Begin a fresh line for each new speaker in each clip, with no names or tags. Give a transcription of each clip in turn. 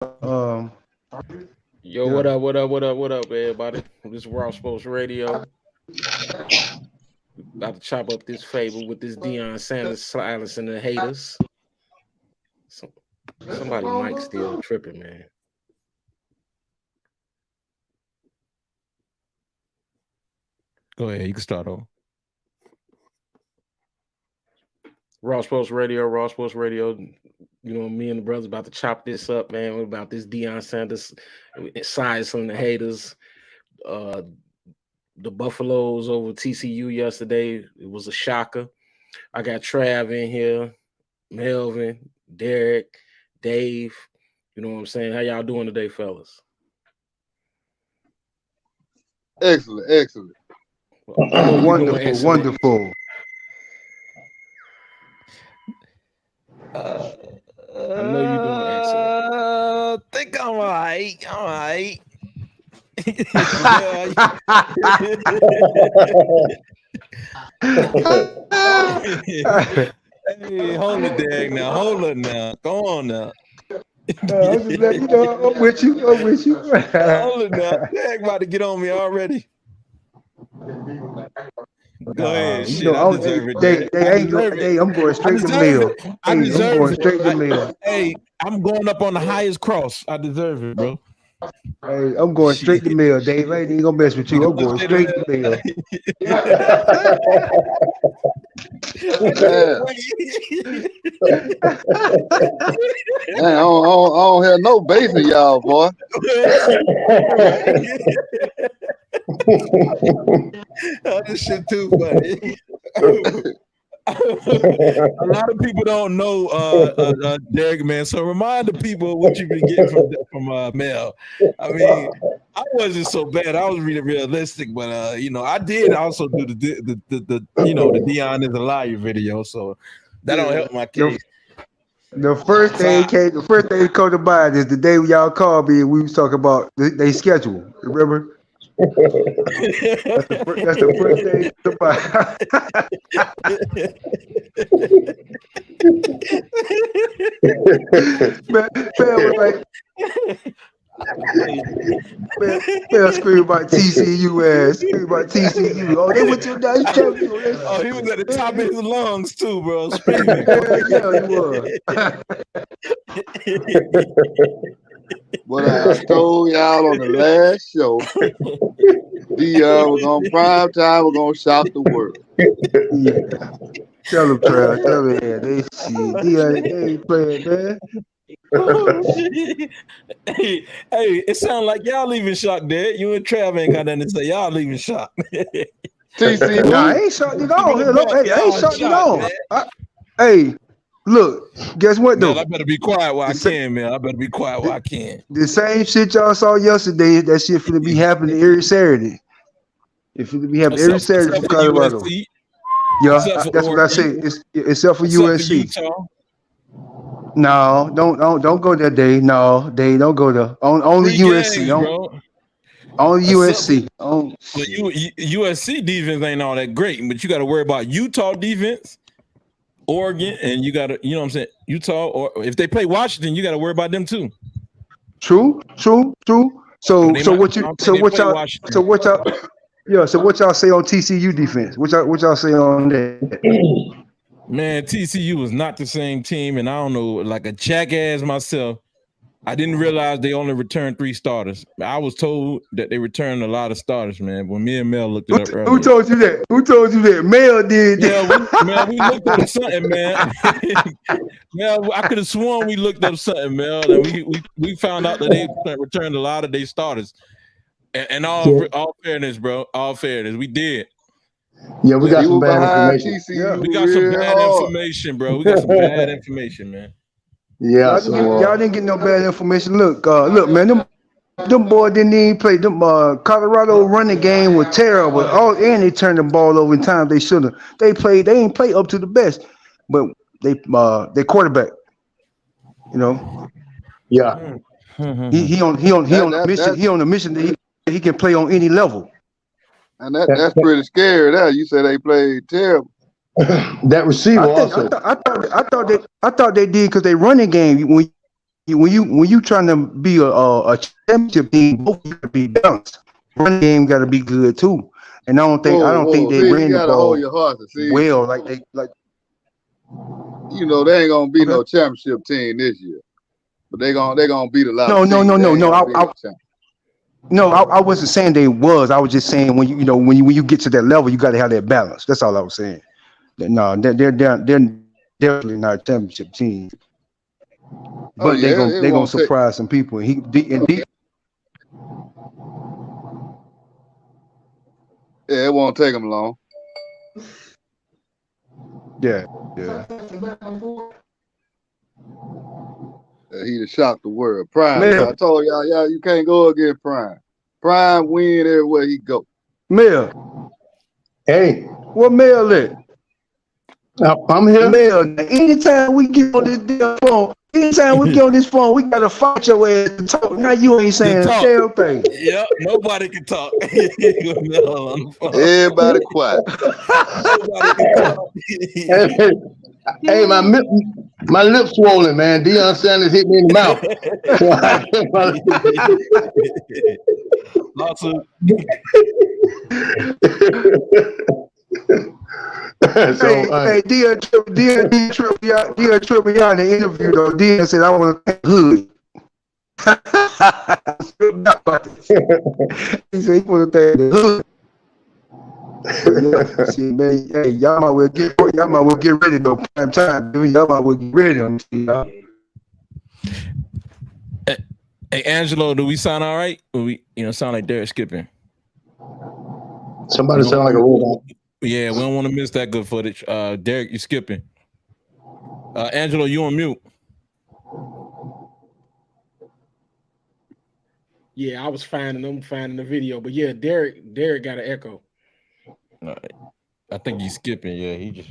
Yo, what up, everybody? This is Raw Sports Radio. About to chop up this fable with this Deion Sanders silencing the haters. Somebody mic still tripping, man.
Go ahead, you can start over.
Raw Sports Radio. You know, me and the brothers about to chop this up, man. About this Deion Sanders silencing the haters. The Buffaloes over TCU yesterday. It was a shocker. I got Trav in here, Melvin, Derek, Dave. You know what I'm saying? How y'all doing today, fellas?
Excellent.
Wonderful.
I know you're doing excellent.
I think I'm all right. Hey, hold it, Dag. Now, hold it now. Go on now.
I'm just letting you know, I'm with you.
Hold it now. Dag about to get on me already. Go ahead. Shit, I deserve it.
I'm going straight to mail.
I'm going straight to mail. Hey, I'm going up on the highest cross. I deserve it, bro.
Hey, I'm going straight to mail, Dave. I ain't even gonna mess with you. I'm going straight to mail.
Man, I don't have no base in y'all, boy.
Oh, this shit too funny. A lot of people don't know Derek, man. So remind the people what you've been getting from Mel. I mean, I wasn't so bad. I was really realistic, but I did also do the Deion is a liar video. So that don't help my case.
The first thing that came to mind is the day y'all called me and we was talking about they schedule. Remember? That's the first thing to Man, scream about TCU ass. Scream about TCU. Oh, they went to the national championship.
Oh, he was at the top of his lungs too, bro. Screaming.
Yeah, he was.
But I told y'all on the last show, was on prime time. We're gonna shock the world.
Yeah. Tell them, Trav. Tell them, yeah, they ain't playing, man.
Hey, it sounds like y'all leaving shocked, Dad. You and Trav ain't got nothing to say. Y'all leaving shocked.
TC,
nah, I ain't shocked at all. Hey, I ain't shocked at all. Hey. Look, guess what though?
Man, I better be quiet while I can, man. I better be quiet while I can.
The same shit y'all saw yesterday, that shit finna be happening every Saturday. It finna be happening every Saturday for Colorado. Yeah, that's what I say. Except for USC. No, don't go there, Dave. No, Dave, don't go there. Only USC. Only USC.
USC defense ain't all that great, but you got to worry about Utah defense. Oregon, and you gotta, you know what I'm saying, Utah, or if they play Washington, you gotta worry about them too.
True. So what y'all say on TCU defense? What y'all say on that?
Man, TCU was not the same team, and I don't know, like a jackass myself, I didn't realize they only returned 3 starters. I was told that they returned a lot of starters, man. When me and Mel looked it up earlier.
Who told you that? Mel did.
Yeah, we looked up something, man. Mel, I could have sworn we looked up something, Mel, and we found out that they returned a lot of their starters. And all fairness, bro, all fairness, we did.
Yeah, we got some bad information.
We got some bad information, bro. We got some bad information, man.
Yeah, y'all didn't get no bad information. Look, man, them boys didn't even play. Them Colorado running game was terrible. And they turned the ball over in time they should have. They ain't play up to the best, but they quarterback. You know. Yeah. He on a mission that he can play on any level.
And that's pretty scary. There, you said they played terrible.
That receiver I thought they did because they running game. When when you trying to be a championship team, both got to be balanced. Running game got to be good too. And I don't think they
See, you
ran the
gotta hold
ball
your horses. See,
well
they ain't gonna be
okay.
no championship team this year, but they gonna beat a lot of
No,
teams. They ain't gonna be
I,
no champion.
no, I wasn't saying they was. I was just saying when you get to that level, you got to have that balance. That's all I was saying. No, they're definitely not a championship team,
Oh
but
yeah, it
they gonna
won't take.
surprise some people.
Yeah, it won't take them long.
Yeah.
He'd have shocked the world. Prime,
Mel,
I told y'all, you can't go against Prime. Prime win everywhere he go.
Mel,
Hey,
what Mel at?
I'm here.
Mel, anytime we get on this damn phone, we gotta fight your ass to talk. Now you ain't
To
saying a
talk.
damn thing.
Yep, nobody can talk.
Everybody quiet.
Nobody can talk.
Hey, my lips swollen, man. Deion Sanders hit me in the mouth. So I
Lawsuit.
Hey, Deion tripped me out in the interview though. Deion said I want to thank Hood. He said he want to thank the Hood. Yeah, see, man, hey, y'all might well get ready though. Prime time, dude. Y'all might well get ready on this, y'all.
Hey, Angelo, do we sound all right? Or we, sound like Derek skipping?
Somebody sound like a robot.
Yeah, we don't want to miss that good footage. Derek, you skipping. Angelo, you on mute.
Yeah, I was finding the video, but yeah, Derek got an echo.
All right. I think he's skipping. Yeah, he just.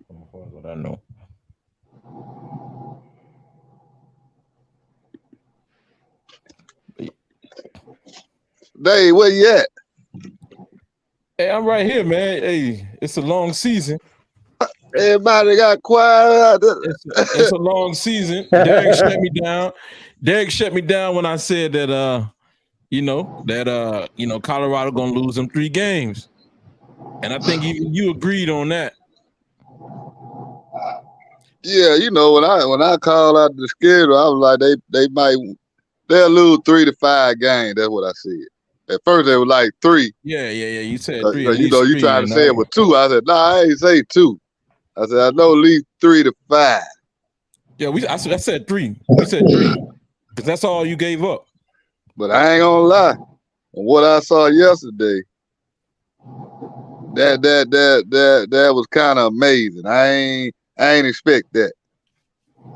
What I know.
Dave, where you at?
Hey, I'm right here, man. Hey, it's a long season.
Everybody got quiet.
It's a long season. Derek shut me down. Derek shut me down when I said that Colorado gonna lose them 3 games. And I think even you agreed on that.
Yeah, when I called out the schedule, I was like they'll lose 3 to 5 games. That's what I said. At first, it was like 3.
Yeah. You said 3.
You tried to say it was 2. I said, nah, I ain't say 2. I said, I know at least 3 to 5.
Yeah, I said 3. We said 3 because that's all you gave up.
But I ain't gonna lie. From what I saw yesterday, that was kind of amazing. I ain't expect that.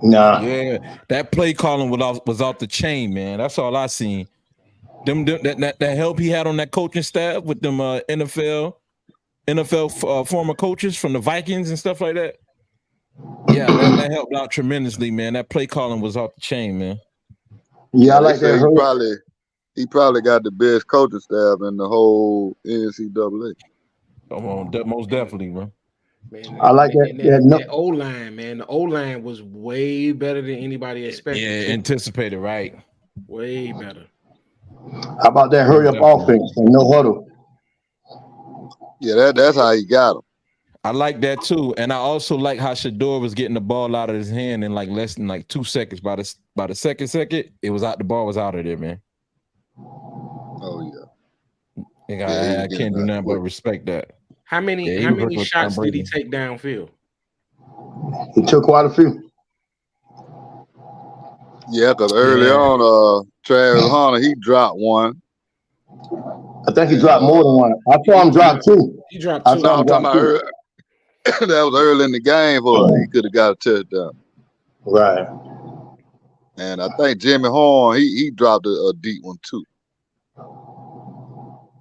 Nah.
Yeah, that play calling was off the chain, man. That's all I seen. That help he had on that coaching staff with them NFL former coaches from the Vikings and stuff like that. Yeah, that helped out tremendously, man. That play calling was off the chain, man.
Yeah, I like that.
He probably got the best coaching staff in the whole NCAA.
Come on, most definitely, bro.
Man,
I like that.
That O-line, man. The O-line was way better than anybody expected.
Yeah, anticipated, right?
Way better.
How about that hurry up offense and no huddle?
Yeah, that's how he got him.
I like that too, and I also like how Shador was getting the ball out of his hand in like less than like 2 seconds. By the second, it was out. The ball was out of there, man.
Oh
yeah. I can't do nothing but respect that.
How many shots did he take downfield?
He took quite a few.
Yeah, because early on, Travis Hunter, he dropped one.
I think he dropped more than one. I saw him drop 2.
He dropped 2.
I'm talking about early. That was early in the game for him. He could have got a touchdown.
Right.
And I think Jimmy Horn, he dropped a deep one too.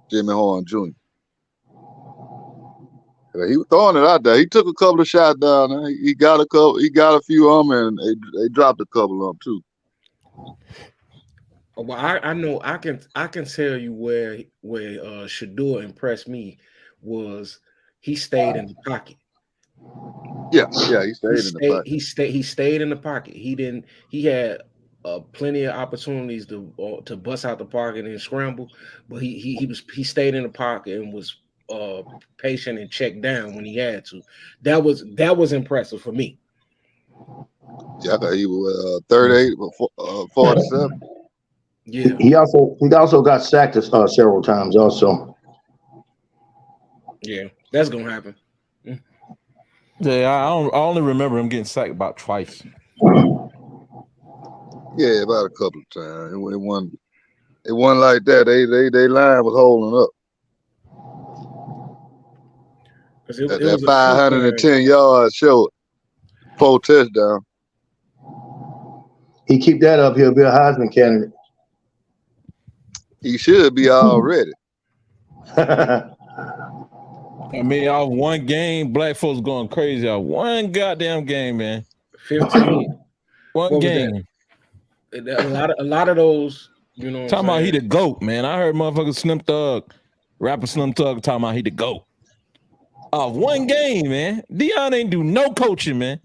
Jimmy Horn Jr. He was throwing it out there. He took a couple of shots down there. He got a few of them, and they dropped a couple of them too.
Well, I know I can tell you where Shador impressed me was he stayed in the pocket.
Yeah, he stayed in the pocket.
He stayed in the pocket. He had plenty of opportunities to bust out the pocket and scramble, but he stayed in the pocket and was patient and checked down when he had to. That was impressive for me.
Yeah, I thought he was 38, 47.
Yeah,
He also got sacked several times. Also,
yeah, that's gonna happen.
Yeah, I only remember him getting sacked about twice.
Yeah, about a couple of times. It wasn't like that. They line was holding up. That 510 yards showed 4 touchdowns.
he keep that up, he'll be a Heisman candidate.
He should be already.
I mean, off one game, black folks going crazy. Off one goddamn game, man.
15.
One game.
A lot of those, you know.
Talking about he the GOAT, man. I heard motherfucker Slim Thug, rapper Slim Thug, talking about he the GOAT. Off one game, man. Deion ain't do no coaching, man.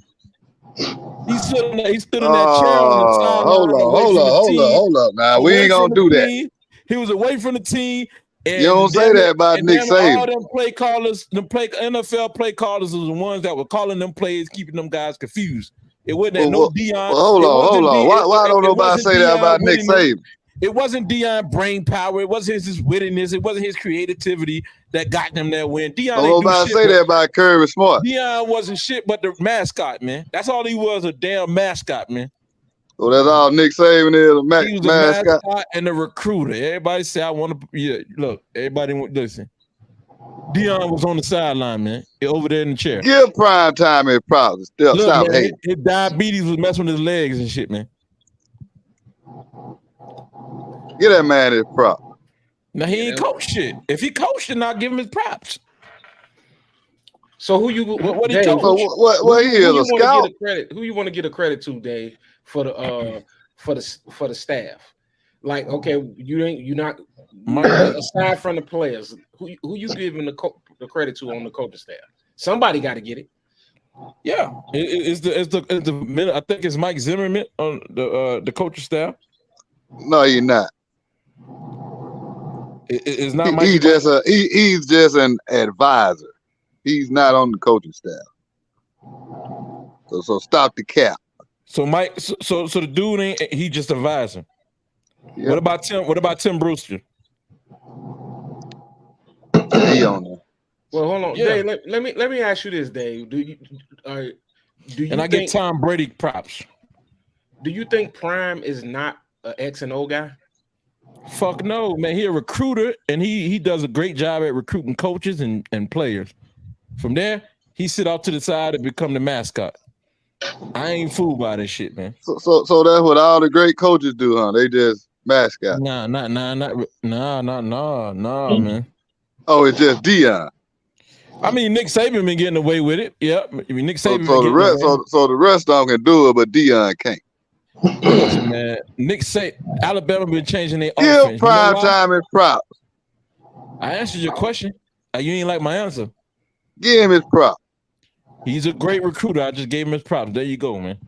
He stood in that chair on the sideline.
Hold up. Now we ain't gonna do that.
He was away from the team. And
you don't say that about Nick Saban.
All them play callers, NFL play callers was the ones that were calling them plays, keeping them guys confused. It wasn't no Deion.
Hold on. Why don't nobody say that about Nick Saban?
It wasn't Deion brain power. It wasn't his wittiness. It wasn't his creativity that got them that win. Deion
don't nobody say that about Kirby Smart.
Deion wasn't shit but the mascot, man. That's all he was, a damn mascot, man.
So that's all Nick Saban is,
he was the mascot and the recruiter. Everybody say, I want to, yeah, look, everybody, listen. Deion was on the sideline, man, over there in the chair.
Give prime time his props. Stop hating.
His diabetes was messing with his legs and shit, man.
Get that man his props.
Now, he ain't coached shit. If he coached it, I'll give him his props.
So who you
what
Dave,
he coach?
What he is, a scout?
Who you want to get a credit to, Dave, for the staff? Like, okay, you're not aside from the players, who you giving the credit to on the coaching staff? Somebody got to get it.
Yeah, it's the I think it's Mike Zimmerman on the coaching staff.
No, you're not.
It's not.
He's just an advisor. He's not on the coaching staff. So stop the cap.
So Mike, so the dude ain't. He just advising. Yep. What about Tim Brewster?
He on there.
Well, hold on, yeah. Dave. Let me ask you this, Dave. Do you?
And I get Tom Brady props.
Do you think Prime is not an X and O guy?
Fuck no, man. He a recruiter, and he does a great job at recruiting coaches and players. From there, he sit off to the side and become the mascot. I ain't fooled by this shit, man.
So that's what all the great coaches do, huh? They just mascot.
Nah, man.
Oh, it's just Deion.
I mean, Nick Saban been getting away with it. Yep. I mean, Nick Saban.
So the rest of them can do it, but Deion can't.
Listen, man. Nick Saban, Alabama been changing their
offense.
Give
prime time and props.
I answered your question. You ain't like my answer.
Give him his props.
He's a great recruiter. I just gave him his props. There you go, man.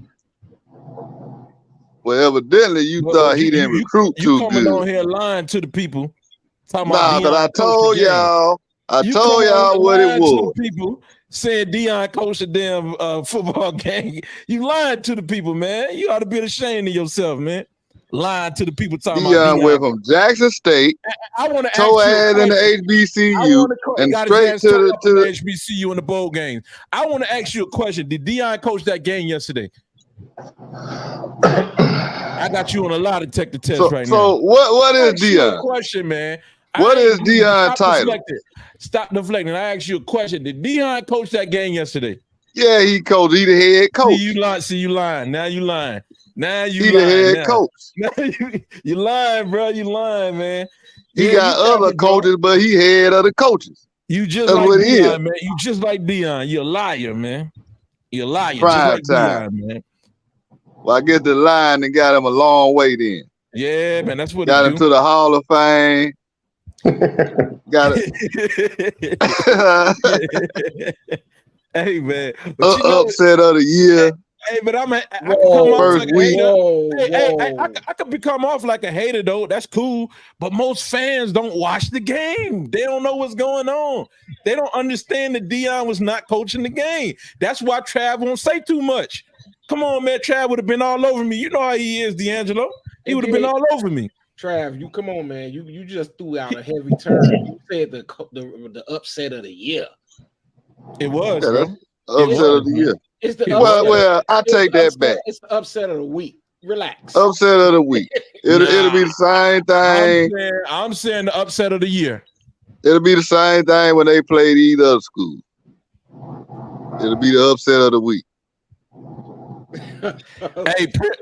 Well, evidently you thought he didn't recruit too good. You coming
on here lying to the people.
Nah, because I told y'all what it was.
People saying Deion coached a damn football game. You lying to the people, man. You ought to be ashamed of yourself, man. Lying to the people talking about
Deion went from Jackson State,
I want to
toe ass in the HBCU, and straight to the
HBCU in the bowl games. I want to ask you a question. Did Deion coach that game yesterday? I got you on a lie detector test right now.
So what is Deion?
Question, man.
What is Deion title?
Stop deflecting. I asked you a question. Did Deion coach that game yesterday?
Yeah, he coached. He the head coach.
See, you lying. Now you lying.
He the head coach.
Now you lying, bro. You lying, man.
He got other coaches, but he head of the coaches.
You just like Deion, man. You just like Deion. You're a liar, man. You're a liar.
Prime
just like
time.
Deion, man.
Well, I guess the line and got him a long way then.
Yeah, man. That's what
got him to the Hall of Fame. Got it.
Hey, man.
Upset of the year.
Hey, but I could come off
First
like a
week.
hater. I could become off like a hater though. That's cool. But most fans don't watch the game. They don't know what's going on. They don't understand that Deion was not coaching the game. That's why Trav won't say too much. Come on, man. Trav would have been all over me. You know how he is, D'Angelo. He would have been all over me.
Trav, you come on, man. You just threw out a heavy turn. You said the upset of the year.
It was,
Yeah,
bro.
Upset of the year.
It's the
well, I take that back.
It's the upset of the week. Relax.
Upset of the week. It'll be the same thing.
I'm saying the upset of the year.
It'll be the same thing when they played either other school. It'll be the upset of the week.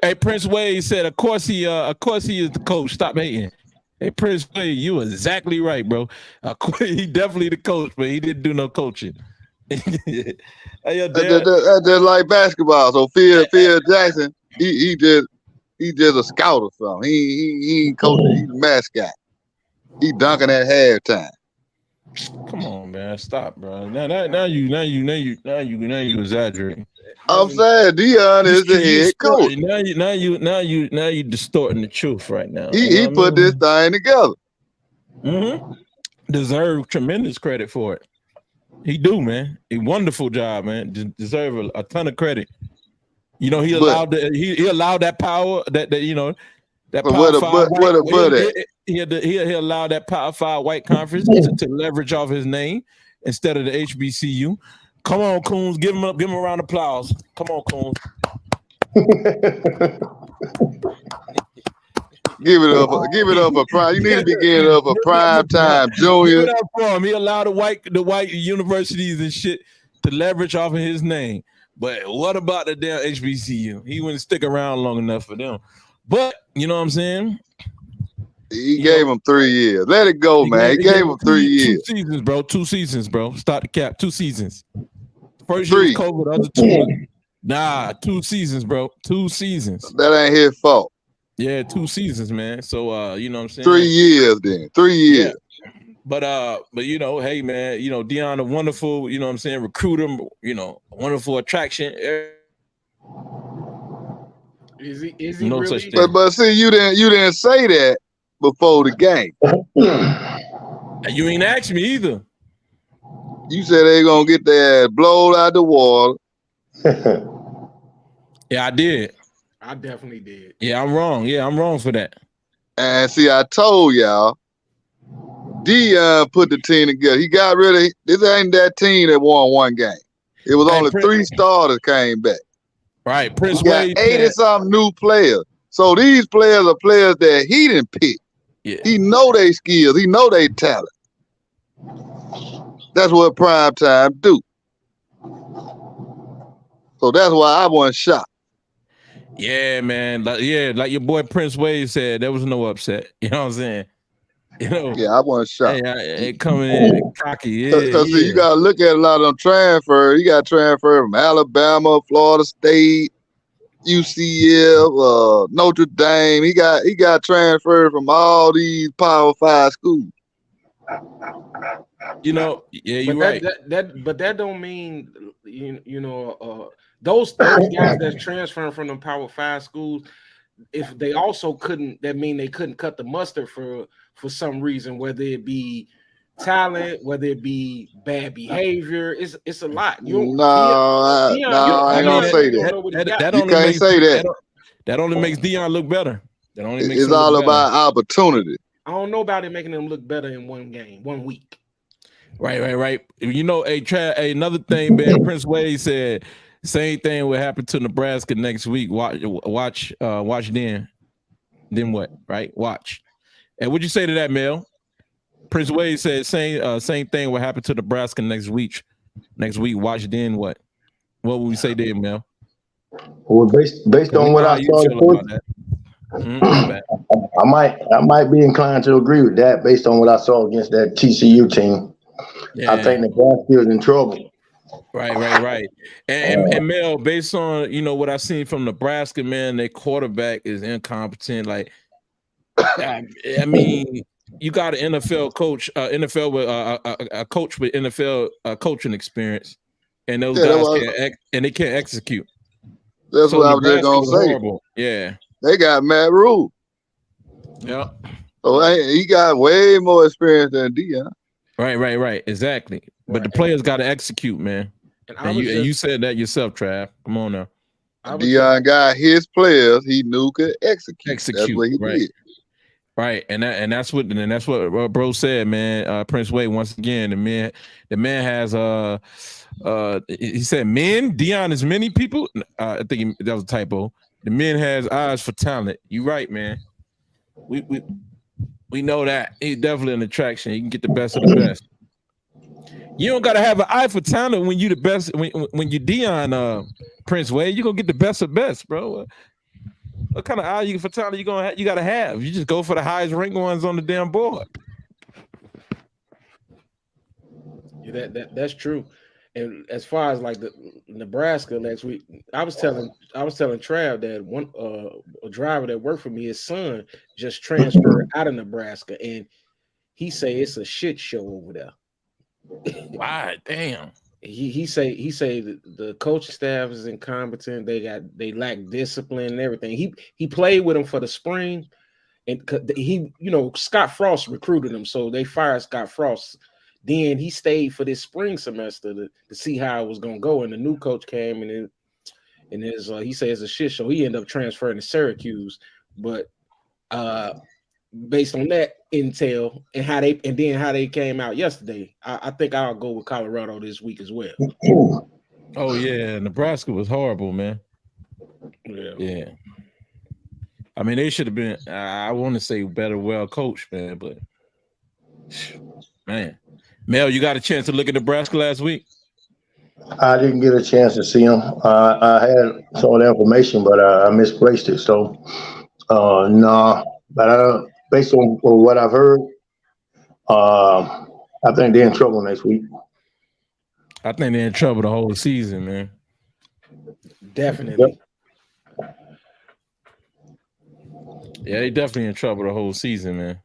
Hey, Prince Wade said, of course he is the coach. Stop hating. Hey, Prince Wade, you exactly right, bro. He definitely the coach, but he didn't do no coaching. Hey,
that's just like basketball. So Phil Jackson, he just a scout or something. He ain't coaching. He's a mascot. He dunking at halftime.
Come on, man, stop, bro. Now you exaggerating.
I'm saying Deion is the head coach.
Now you distorting the truth right now.
He put this thing together.
Mm-hmm. Deserve tremendous credit for it. He do, man. A wonderful job, man. Deserve a ton of credit. You know, he allowed that power that Power 5 he allowed that Power 5 white conference to leverage off his name instead of the HBCU. Come on, Coons, give him a round of applause. Come on, Coons.
Give it up for prime. You need to be giving up for prime time, Junior.
Give it up for him. He allowed the white universities and shit to leverage off of his name. But what about the damn HBCU? He wouldn't stick around long enough for them. But you know what I'm saying?
He gave him 3 years. Let it go, man. He gave him 3 years.
2 seasons, bro. 2 seasons, bro. Start the cap. 2 seasons. First year was COVID, the other 2. Nah, 2 seasons, bro. 2 seasons.
That ain't his fault.
Yeah, 2 seasons, man. So you know what I'm saying?
3 years then. 3 years.
Yeah. But you know, hey man, you know, Deion a wonderful, you know what I'm saying, recruiter, you know, a wonderful attraction.
Is he
no
really?
such thing.
But see, you didn't say that before the game.
You ain't asked me either.
You said they gonna get their blown out the water.
Yeah, I did.
I definitely did.
Yeah, I'm wrong. Yeah, I'm wrong for that.
And see, I told y'all, Deion put the team together. He got rid of this. Ain't that team that won 1 game. It was only 3 starters came back.
Right, Prince
He got
Wade
80-something new players. So these players are players that he didn't pick.
Yeah.
He know they skills. He know they talent. That's what prime time do. So that's why I wasn't shocked.
Yeah, man. Like your boy Prince Wade said, there was no upset. You know what I'm saying? You know.
Yeah, I wasn't shocked.
Hey, coming in cocky. Yeah.
See, you gotta look at a lot of them transfers. You got transfer from Alabama, Florida State, UCF, Notre Dame. He got transferred from all these Power 5 schools.
You know, yeah, you're right.
But that don't mean those guys that's transferring from the Power 5 schools, if they also couldn't, that mean they couldn't cut the mustard for some reason, whether it be talent, whether it be bad behavior. It's a lot.
I ain't gonna say that. You can't say that.
That only makes Deion look better. That only makes
it's all about opportunity.
I don't know about it making them look better in 1 game, 1 week.
Right. You know, another thing, man. Prince Wade said same thing will happen to Nebraska next week. Watch then what? Right? Watch. And what'd you say to that, Mel? Prince Wade said same thing will happen to Nebraska next week. Watch then what? What would we say there, Mel?
Well, based on what I saw, I might be inclined to agree with that based on what I saw against that TCU team. Yeah. I think Nebraska is in trouble.
Right. And Mel, based on what I've seen from Nebraska, man, their quarterback is incompetent. Like, I mean, you got an NFL coach, NFL with a coach with NFL coaching experience, and those guys can't execute.
That's
So
what I was just
Nebraska
gonna
was
say.
horrible. Yeah.
They got Matt Rule.
Yep.
So he got way more experience than Deion.
Right. Exactly. But the players got to execute, man. And you said that yourself, Trav. Come on now.
Deion got his players he knew could execute. That's what he did.
Right, and that's what bro said, man. Prince Wade, once again, the man has he said men. Deion is many people. I think that was a typo. The men has eyes for talent. You right, man. We know that he's definitely an attraction. He can get the best of the best. You don't gotta have an eye for talent when you the best. When you Deion, Prince Wade, you gonna get the best of best, bro. What kind of eye you for talent you gotta have? You just go for the highest ranked ones on the damn board.
Yeah, that's true. And as far as like the Nebraska next week, I was telling Trav that a driver that worked for me, his son just transferred out of Nebraska, and he say it's a shit show over there.
Why? Damn.
He say the coaching staff is incompetent. They lack discipline and everything. He played with him for the spring, and he Scott Frost recruited him, so they fired Scott Frost. Then he stayed for this spring semester to see how it was gonna go, and the new coach came and he says it's a shit show. He ended up transferring to Syracuse, but based on that intel and how they came out yesterday, I think I'll go with Colorado this week as well.
Oh yeah, Nebraska was horrible, man. Yeah. I mean, they should have been. I want to say better, well coached, man. But man, Mel, you got a chance to look at Nebraska last week?
I didn't get a chance to see them. I had some of the information, but I misplaced it. So no, but based on what I've heard, I think they're in trouble next week.
I think they're in trouble the whole season, man.
Definitely.
Yep.
Yeah, they definitely in trouble the whole season, man.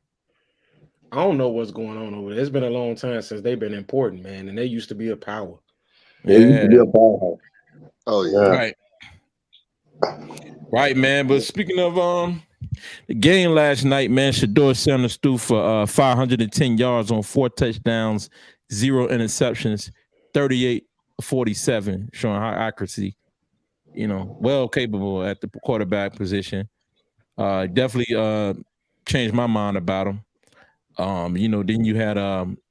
I don't know what's going on over there. It's been a long time since they've been important, man, and they used to be a power.
They used to be a powerhouse.
Oh yeah.
Right, man. But speaking of the game last night, man, Deion Sanders threw for 510 yards on 4 touchdowns, 0 interceptions, 38-47, showing high accuracy. Well capable at the quarterback position. Definitely changed my mind about him. Then you had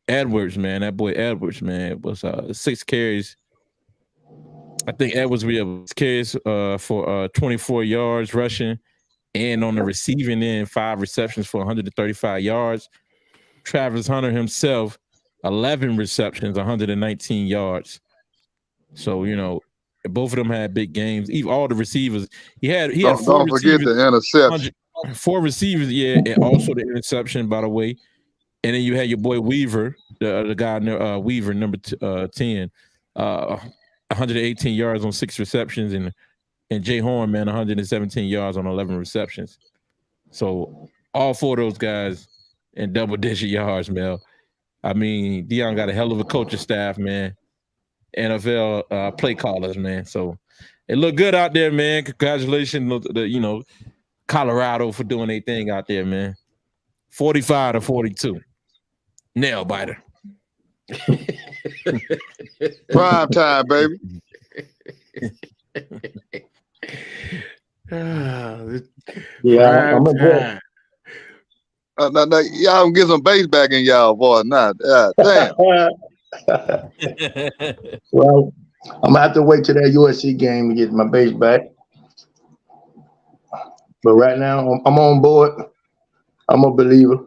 Edwards, man. That boy Edwards, man, was 6 carries. I think Edwards carries for 24 yards rushing, and on the receiving end, 5 receptions for 135 yards. Travis Hunter himself, 11 receptions, 119 yards. So both of them had big games. Even all the receivers, he had
don't forget the interception.
4 receivers, yeah, and also the interception, by the way. And then you had your boy Weaver, the guy Weaver, number 10, 118 yards on 6 receptions, and Jay Horn, man, 117 yards on 11 receptions. So all 4 of those guys in double-digit yards, Mel. I mean, Deion got a hell of a coaching staff, man. NFL play callers, man. So it looked good out there, man. Congratulations to Colorado for doing their thing out there, man. 45-42. Nail biter.
Prime time, baby.
Yeah, I'm a
Now, y'all get some bass back in y'all voice now. Damn.
Well, I'm gonna have to wait till that USC game to get my bass back. But right now, I'm on board. I'm a believer.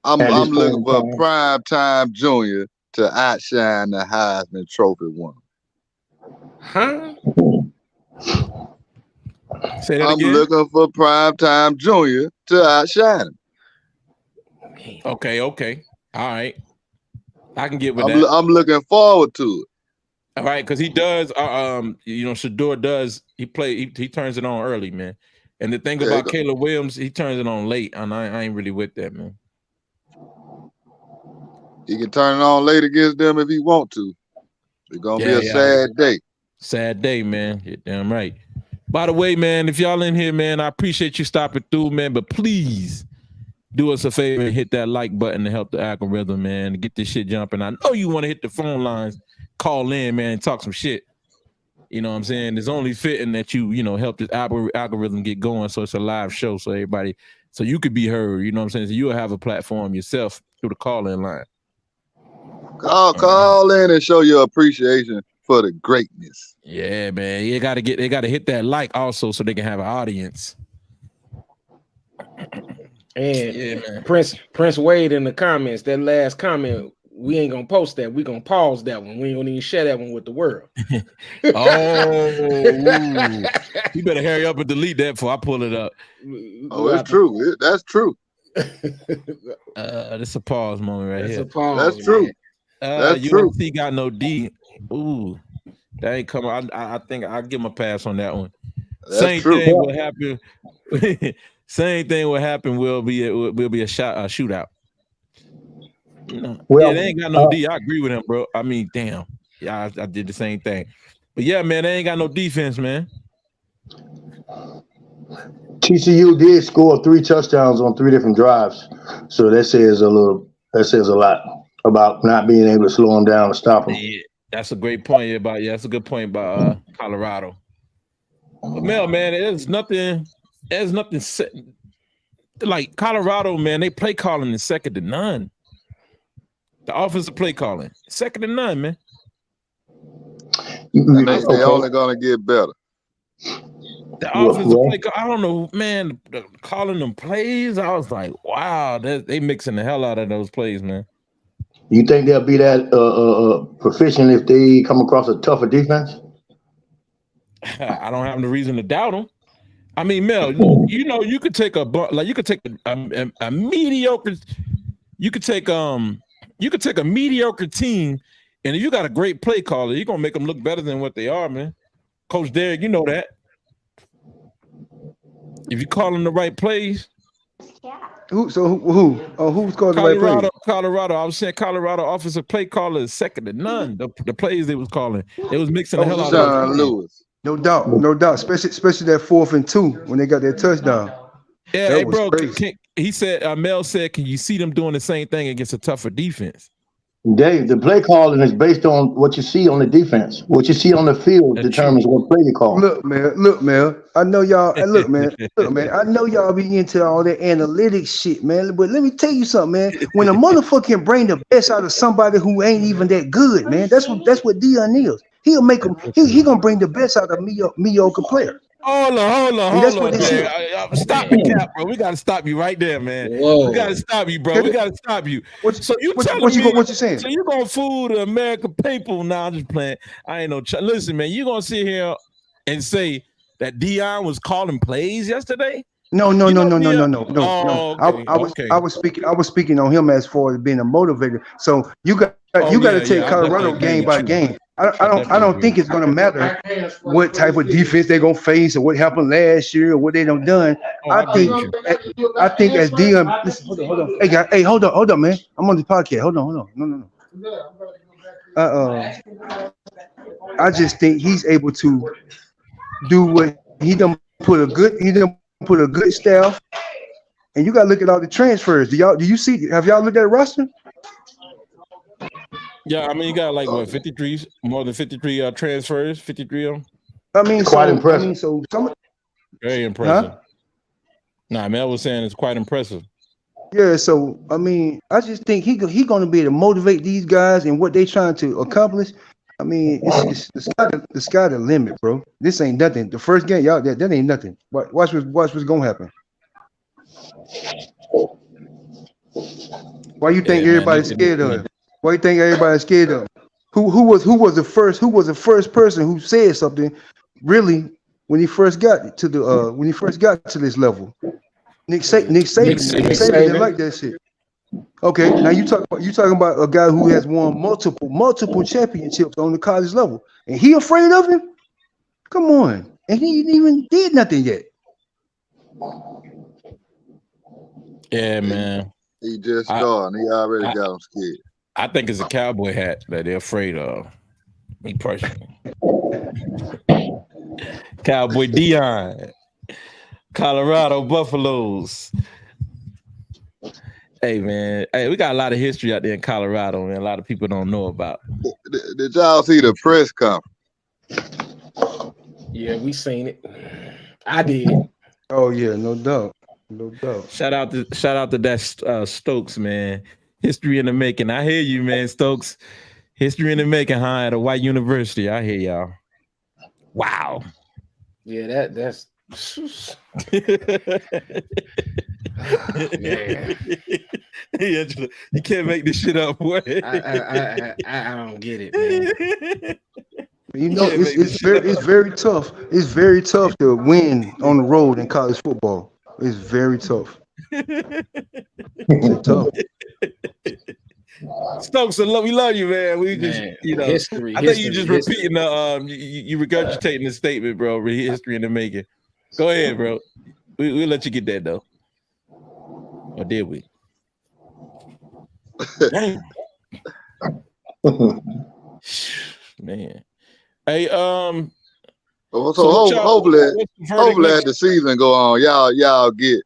I'm looking for Prime Time Junior to outshine the Heisman Trophy winner.
Huh?
Say that
I'm
again?
looking for Prime Time Junior to outshine him.
Okay. All right. I can get with that.
I'm looking forward to it.
All right, because he does. Shador does. He turns it on early, man. And the thing about Caleb Williams, he turns it on late, and I ain't really with that, man.
He can turn it on late against them if he want to. It's gonna be a sad day.
Sad day, man. You're damn right. By the way, man, if y'all in here, man, I appreciate you stopping through, man. But please do us a favor and hit that like button to help the algorithm, man, to get this shit jumping. I know you want to hit the phone lines, call in, man, and talk some shit. You know what I'm saying? It's only fitting that you help this algorithm get going. So it's a live show. So everybody, so you could be heard. You know what I'm saying? So you'll have a platform yourself through the call-in line.
Call in and show your appreciation for the greatness.
Yeah, man. They gotta hit that like also so they can have an audience.
And
yeah, man.
Prince Wade in the comments, that last comment, we ain't gonna post that. We gonna pause that one. We ain't gonna even share that one with the world.
Oh, you better hurry up and delete that before I pull it up.
Oh, it's true. That's true.
This a pause moment right here.
That's true. That's true.
UNC got no D. Ooh, that ain't coming. I think I'll give him a pass on that one.
That's
Same
true.
thing will happen. Same thing will happen. Will be a shootout.
Well,
they ain't got no D. I agree with him, bro. I mean, damn. Yeah, I did the same thing. But yeah, man, they ain't got no defense, man.
TCU did score 3 touchdowns on 3 different drives, so that says a lot about not being able to slow them down and stop them.
Yeah, that's a great point that's a good point about Colorado. But Mel, man, there's nothing like Colorado, man. They play calling is second to none. The offensive play calling second to none, man.
And they're only gonna get better.
The offensive play, I don't know, man. Calling them plays, I was like, wow, they mixing the hell out of those plays, man.
You think they'll be that proficient if they come across a tougher defense?
I don't have no reason to doubt them. I mean, Mel, you could take a mediocre. You could take a mediocre team, and if you got a great play caller, you're gonna make them look better than what they are, man. Coach Derek, you know that. If you call them the right plays.
Who's calling the right plays?
Colorado. I was saying Colorado offensive play caller is second to none. The plays they was calling, they was mixing the hell out of
Lewis.
No doubt, especially that 4th and 2 when they got their touchdown.
Yeah, hey, bro. He said, Mel said, can you see them doing the same thing against a tougher defense?
Dave, the play calling is based on what you see on the defense. What you see on the field determines what play you call.
Look, man. I know y'all. Look, man. I know y'all be into all that analytics shit, man. But let me tell you something, man. When a motherfucker can bring the best out of somebody who ain't even that good, man. That's what Deion is. He'll make them. He gonna bring the best out of mediocre player.
Hold on. Stop the cap, bro. We gotta stop you right there, man.
Whoa.
We gotta stop you, bro. We gotta stop you.
What you saying?
So you gonna fool the American people? Nah, I'm just playing. I ain't no. Listen, man. You gonna sit here and say that Deion was calling plays yesterday?
No.
Oh,
okay. I was speaking on him as far as being a motivator. So you got to take Colorado game by game. I don't think it's gonna matter what type of defense they're gonna face or what happened last year or what they done done. I think as Deion, listen, hold on. Hey, hold on, man. I'm on the podcast. Hold on. No. I just think he's able to do what he done put a good staff, and you gotta look at all the transfers. Do you see? Have y'all looked at the roster?
Yeah, I mean, you got like what 53, more than 53 transfers, 53 of them.
I mean, quite impressive.
Very impressive. Huh? Nah, Mel was saying it's quite impressive.
Yeah, so I mean, I just think he gonna be able to motivate these guys and what they trying to accomplish. I mean, it's the sky the limit, bro. This ain't nothing. The first game, y'all, that ain't nothing. Watch what's gonna happen. Why you think everybody's scared of him? Why you think everybody's scared of him? Who was the first person who said something really when he first got to this level? Nick Saban didn't like that shit. Okay, now you talking about a guy who has won multiple championships on the college level, and he afraid of him? Come on, and he ain't even did nothing yet.
Yeah, man.
He just started. He already got him scared.
I think it's a cowboy hat that they're afraid of. Me personally. Cowboy Deion. Colorado Buffaloes. Hey, man. Hey, we got a lot of history out there in Colorado, man. A lot of people don't know about.
Did y'all see the press conference?
Yeah, we seen it. I did.
Oh yeah, no doubt. No doubt.
Shout out to that Stokes, man. History in the making. I hear you, man, Stokes. History in the making, huh? At a white university. I hear y'all. Wow.
Yeah, that's man.
You can't make this shit up, boy.
I don't get it, man.
You know, it's very tough. It's very tough to win on the road in college football. It's very tough. It's tough.
Stokes, we love you, man. We just,
history.
I think you just repeating the you regurgitating the statement, bro. History in the making. Go ahead, bro. We'll let you get that though. Or did we? Man. Hey,
so hopefully as the season go on, y'all get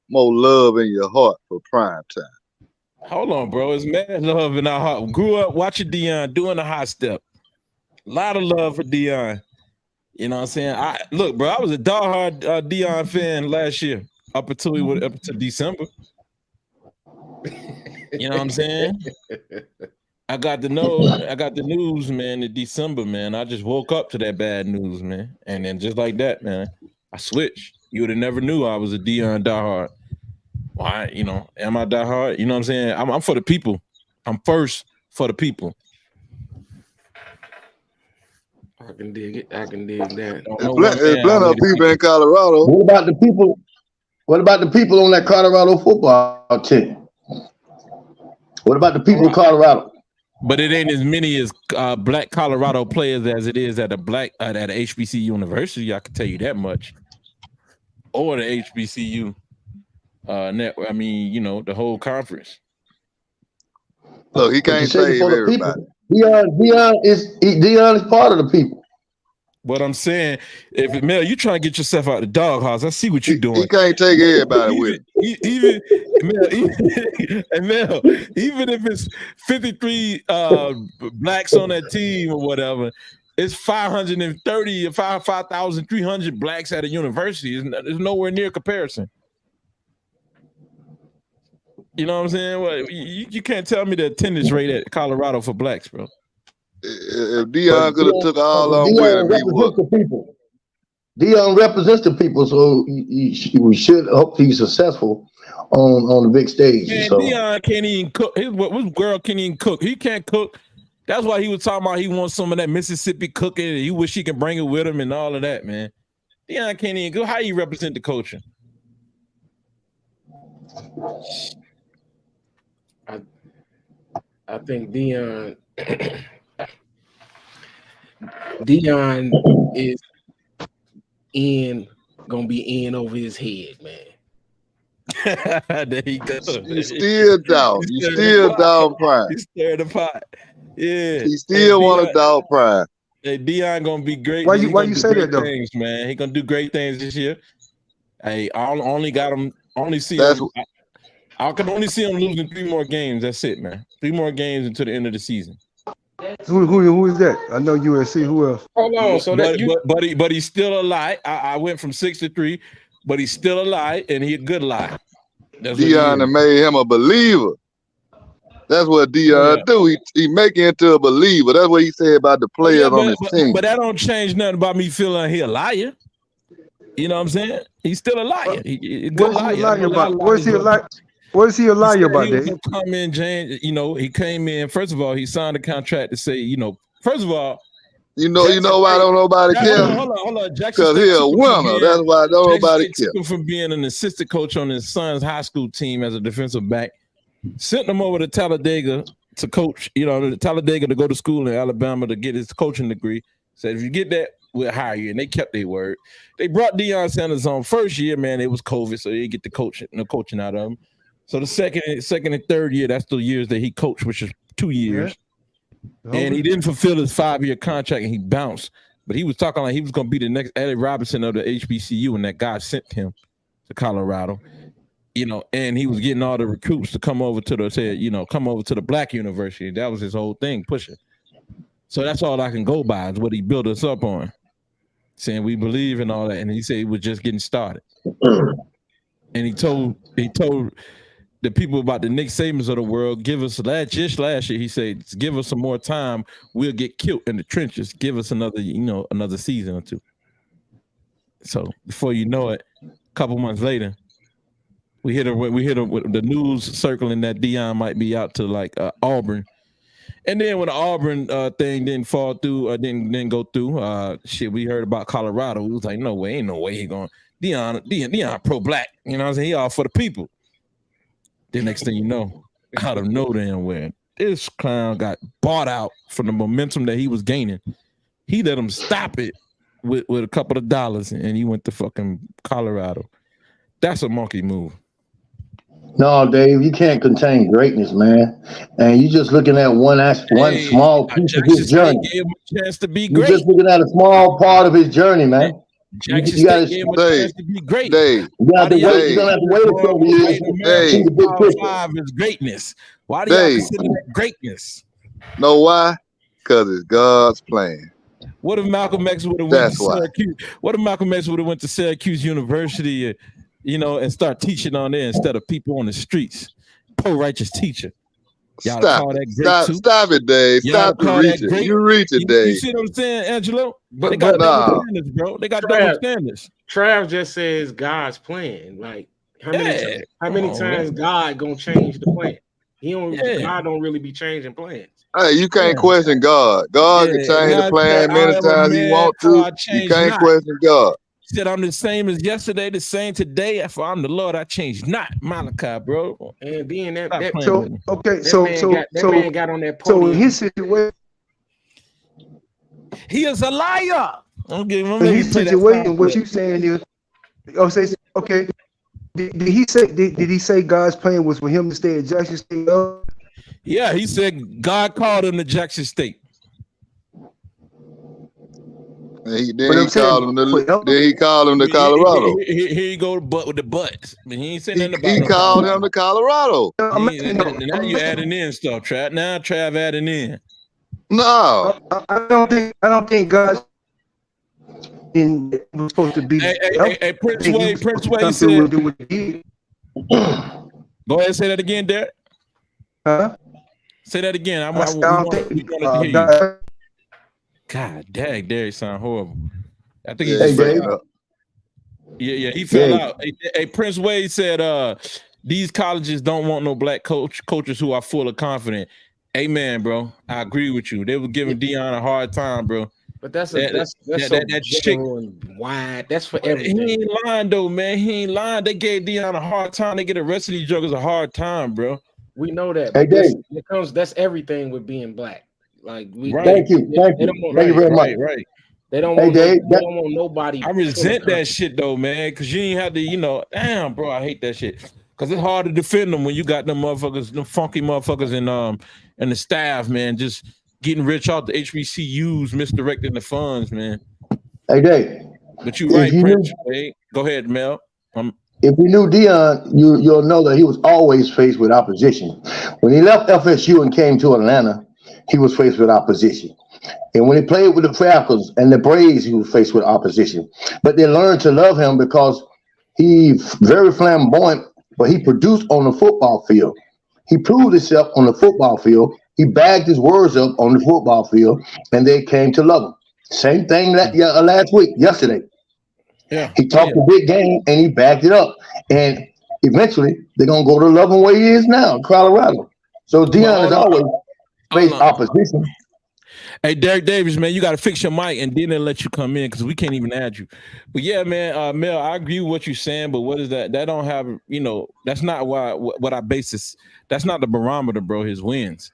more love in your heart for prime time.
Hold on, bro. It's mad love in our heart. Grew up watching Deion doing the hot step. A lot of love for Deion. You know what I'm saying? Look, bro, I was a diehard Deion fan last year up until December. You know what I'm saying? I got the news, man, in December, man. I just woke up to that bad news, man. And then just like that, man, I switched. You would have never knew I was a Deion diehard. Why, am I diehard? You know what I'm saying? I'm for the people. I'm first for the people.
I can dig it. I can dig that.
There's plenty of people in Colorado.
What about the people? What about the people on that Colorado football team? What about the people in Colorado?
But it ain't as many as black Colorado players as it is at a HBCU university. I can tell you that much. Or the HBCU network. I mean, the whole conference.
Look, he can't save everybody.
Deion is part of the people.
What I'm saying, if Mel, you trying to get yourself out of the doghouse, I see what you're doing.
He can't take everybody with him.
Even if it's 53 blacks on that team or whatever, it's 530 or 5,300 blacks at a university. There's nowhere near comparison. You know what I'm saying? Well, you can't tell me the attendance rate at Colorado for blacks, bro.
If Deion could have took all on with him, he would.
Deion represents the people, so we should hope he's successful on the big stage.
Man,
so.
Deion can't even cook. What girl can't even cook? He can't cook. That's why he was talking about he wants some of that Mississippi cooking, and he wish he could bring it with him and all of that, man. Deion can't even go. How you represent the culture?
I think Deion is gonna be in over his head, man.
There he goes.
You still down. You still down prime.
He stirred the pot. Yeah.
He still want to down prime.
Hey, Deion gonna be great.
Why you say that though?
Things, man. He gonna do great things this year. Hey, I can only see him losing 3 more games. That's it, man. 3 more games until the end of the season.
Who is that? I know USC. Who else?
Hold on.
But he's still alive. I went from 6 to 3, but he's still alive, and he's a good lie.
Deion made him a believer. That's what Deion do. He make it into a believer. That's what he said about the players on his team.
But that don't change nothing about me feeling he a liar. You know what I'm saying? He's still a liar.
What is he a liar about? What is he a liar? What is he a liar about, Dave?
Come in, James. He came in. First of all, he signed a contract to say, first of all,
you know why don't nobody care?
Hold on.
Because he's a winner. That's why don't nobody care.
From being an assistant coach on his son's high school team as a defensive back, sent him over to Talladega to coach. Talladega to go to school in Alabama to get his coaching degree. Said if you get that, we'll hire you, and they kept their word. They brought Deion Sanders on first year, man. It was COVID, so they didn't get the coaching out of him. So the second and third year, that's the years that he coached, which is 2 years. Yeah. And he didn't fulfill his 5-year contract, and he bounced but he was talking like he was going to be the next Eddie Robinson of the HBCU, and that God sent him to Colorado. And he was getting all the recruits to come over to the black university. That was his whole thing, pushing. So that's all I can go by is what he built us up on, saying we believe in all that. And he said he was just getting started. And he told the people about the Nick Sabans of the world, give us last year, he said, give us some more time, we'll get killed in the trenches. Give us another season or two. So before you know it, a couple months later, we hit her with the news circling that Deion might be out to like Auburn. And then when the Auburn thing didn't fall through, didn't go through, we heard about Colorado. We was like, no way, ain't no way he going. Deion pro-black. You know what I'm saying? He all for the people. The next thing you know, out of no damn where, this clown got bought out from the momentum that he was gaining. He let him stop it with a couple of dollars, and he went to fucking Colorado. That's a monkey move.
No, Dave, you can't contain greatness, man. And you're just looking at one small piece of his journey.
Gave him a chance to be
You're
great.
just looking at a small part of his journey, man.
Jackson State gave him a chance to be great.
You're gonna have to wait a couple years to see the big picture.
5 is greatness. Why do y'all consider that greatness?
Know why? Because it's God's plan.
What if Malcolm X would have went to Syracuse? What if Malcolm X would have went to Syracuse University, and start teaching on there instead of people on the streets? Pro-righteous teacher. Y'all call that great too?
Stop it, Dave. Stop reaching. You reach it, Dave.
You see what I'm saying, Angelo?
But
they got double standards, bro. They got double standards.
Trav just says God's plan. Like how many times God gonna change the plan? God don't really be changing plans.
Hey, you can't question God. God can change the plan many times he want to. You can't question God.
He said, I'm the same as yesterday, the same today. For I'm the Lord, I changed not. Malachi, bro.
And being that
man got on that podium. So in his situation,
he is a liar.
In his situation, what you saying is, okay. Did he say God's plan was for him to stay at Jackson State?
Yeah, he said God called him to Jackson State.
Then he called him to Colorado.
Here you go with the butts. But he ain't saying nothing about
He called him to Colorado.
Now you adding in stuff, Trav. Now Trav adding in.
No.
I don't think God's was supposed to be.
Hey, Prince Wade said. Go ahead and say that again, Derek.
Huh?
Say that again. I want to hear you. God dang, Derek sound horrible. I think he just fell out. Yeah, he fell out. Hey, Prince Wade said these colleges don't want no black coaches who are full of confidence. Amen, bro. I agree with you. They were giving Deion a hard time, bro.
But that's chick wide. That's for everything.
He ain't lying though, man. He ain't lying. They gave Deion a hard time. They get the rest of these jokers a hard time, bro.
We know that. That's everything with being black. Like
thank you very much.
Right.
They don't want nobody.
I resent that shit though, man, because you ain't have to, damn, bro. I hate that shit. Because it's hard to defend them when you got them motherfuckers, them funky motherfuckers and the staff, man, just getting rich off the HBCUs, misdirecting the funds, man.
Hey, Dave.
But you're right, Prince. Hey, go ahead, Mel.
If you knew Deion, you'll know that he was always faced with opposition. When he left FSU and came to Atlanta, he was faced with opposition. And when he played with the Falcons and the Braves, he was faced with opposition. But they learned to love him because he's very flamboyant, but he produced on the football field. He proved himself on the football field. He bagged his words up on the football field, and they came to love him. Same thing yesterday.
Yeah,
he talked a big game, and he backed it up. And eventually, they're going to go to love him where he is now, Colorado. So Deion has always faced opposition.
Hey, Derek Davis, man, you got to fix your mic, and then they'll let you come in because we can't even add you. But yeah, man, Mel, I agree with what you're saying, but what is that? That don't have, that's not what I base this. That's not the barometer, bro, his wins.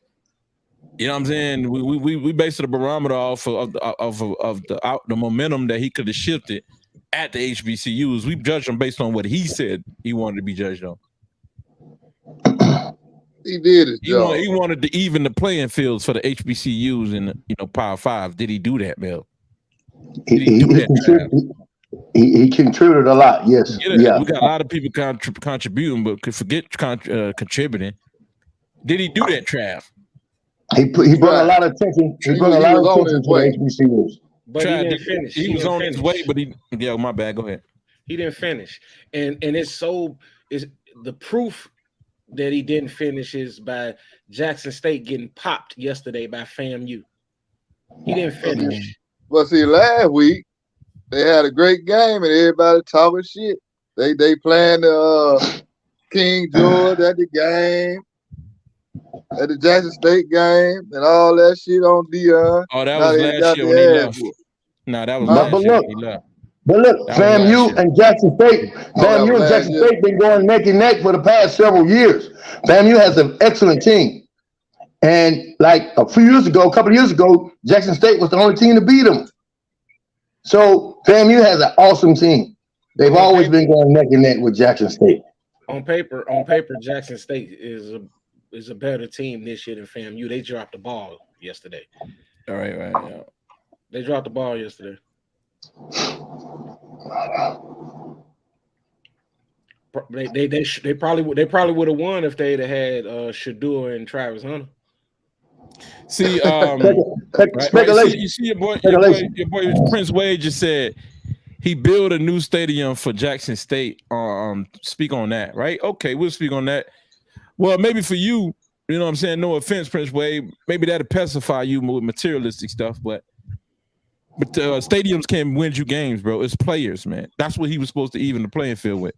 You know what I'm saying? We base the barometer off of the momentum that he could have shifted at the HBCUs. We judge him based on what he said he wanted to be judged on.
He did it.
He wanted to even the playing fields for the HBCUs and Power 5. Did he do that, Mel?
He contributed a lot. Yes, yeah.
We got a lot of people contributing, but could forget contributing. Did he do that, Trav?
He brought a lot of attention. He brought a lot of attention to the HBCUs.
But he didn't finish.
He was on his way, but my bad. Go ahead.
He didn't finish, and it's the proof that he didn't finish is by Jackson State getting popped yesterday by FAMU. He didn't finish.
But see, last week they had a great game and everybody talking shit. They playing the King George at the game, at the Jackson State game, and all that shit on Deion.
Oh, that was last year when he left. No, that was last year when he left.
But look, FAMU and Jackson State, State been going neck and neck for the past several years. FAMU has an excellent team. And like a couple of years ago, Jackson State was the only team to beat them. So FAMU has an awesome team. They've always been going neck and neck with Jackson State.
On paper, Jackson State is a better team this year than FAMU. They dropped the ball yesterday.
All right. Yeah.
They dropped the ball yesterday. They probably would have won if they'd have had Shador and Travis Hunter.
See, you see your boy Prince Wade just said he built a new stadium for Jackson State. Speak on that, right? Okay, we'll speak on that. Well, maybe for you, you know what I'm saying? No offense, Prince Wade. Maybe that'll pacify you with materialistic stuff, but stadiums can win you games, bro. It's players, man. That's what he was supposed to even the playing field with.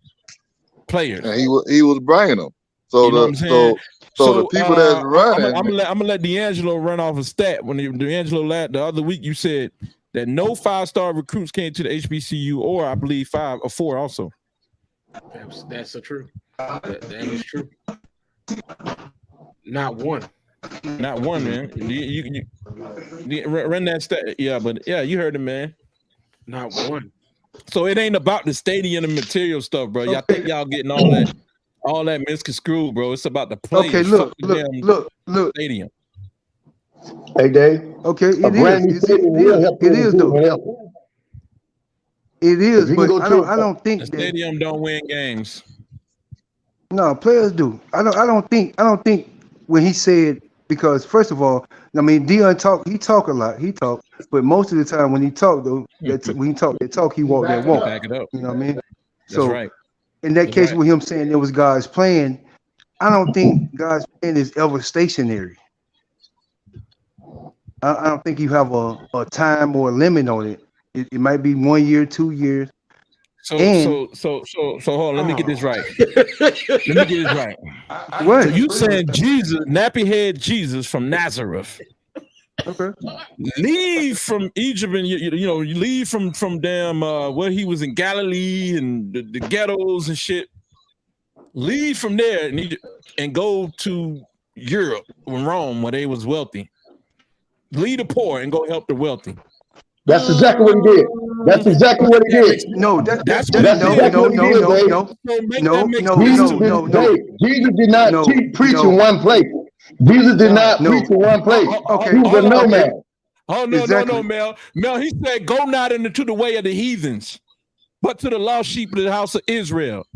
Players.
And he was bringing them. So you know the people that's running.
I'm gonna let D'Angelo run off a stat. When D'Angelo the other week, you said that no 5-star recruits came to the HBCU, or I believe 5 or 4 also.
That's true. That is true. Not one.
Not one, man. You run that stat. Yeah, but yeah, you heard it, man.
Not one.
So it ain't about the stadium and material stuff, bro. Y'all think y'all getting all that misconstrued, bro. It's about the players.
Okay, look.
Stadium.
Hey, Dave.
Okay, it is though. It is, but I don't think
the stadium don't win games.
No, players do. I don't think when he said, because first of all, I mean, Deion talk a lot. He talk, but most of the time when he talk though, when he talk, he walk that walk.
Back it up.
You know what I mean?
That's
so
right.
In that case, with him saying there was guys playing, I don't think guys playing is ever stationary. I don't think you have a time or a limit on it. It might be 1 year, 2 years.
So hold on. Let me get this right.
What?
So you saying Jesus, nappy head Jesus from Nazareth?
Okay.
Leave from Egypt and you leave from damn where he was in Galilee and the ghettos and shit. Leave from there and go to Europe and Rome where they was wealthy. Leave the poor and go help the wealthy.
That's exactly what he did. That's exactly what he did.
No.
Jesus did not preach in one place. Jesus did not preach in one place.
Okay.
He was a nomad.
Oh, no, Mel. Mel, he said, go not into the way of the heathens, but to the lost sheep of the house of Israel.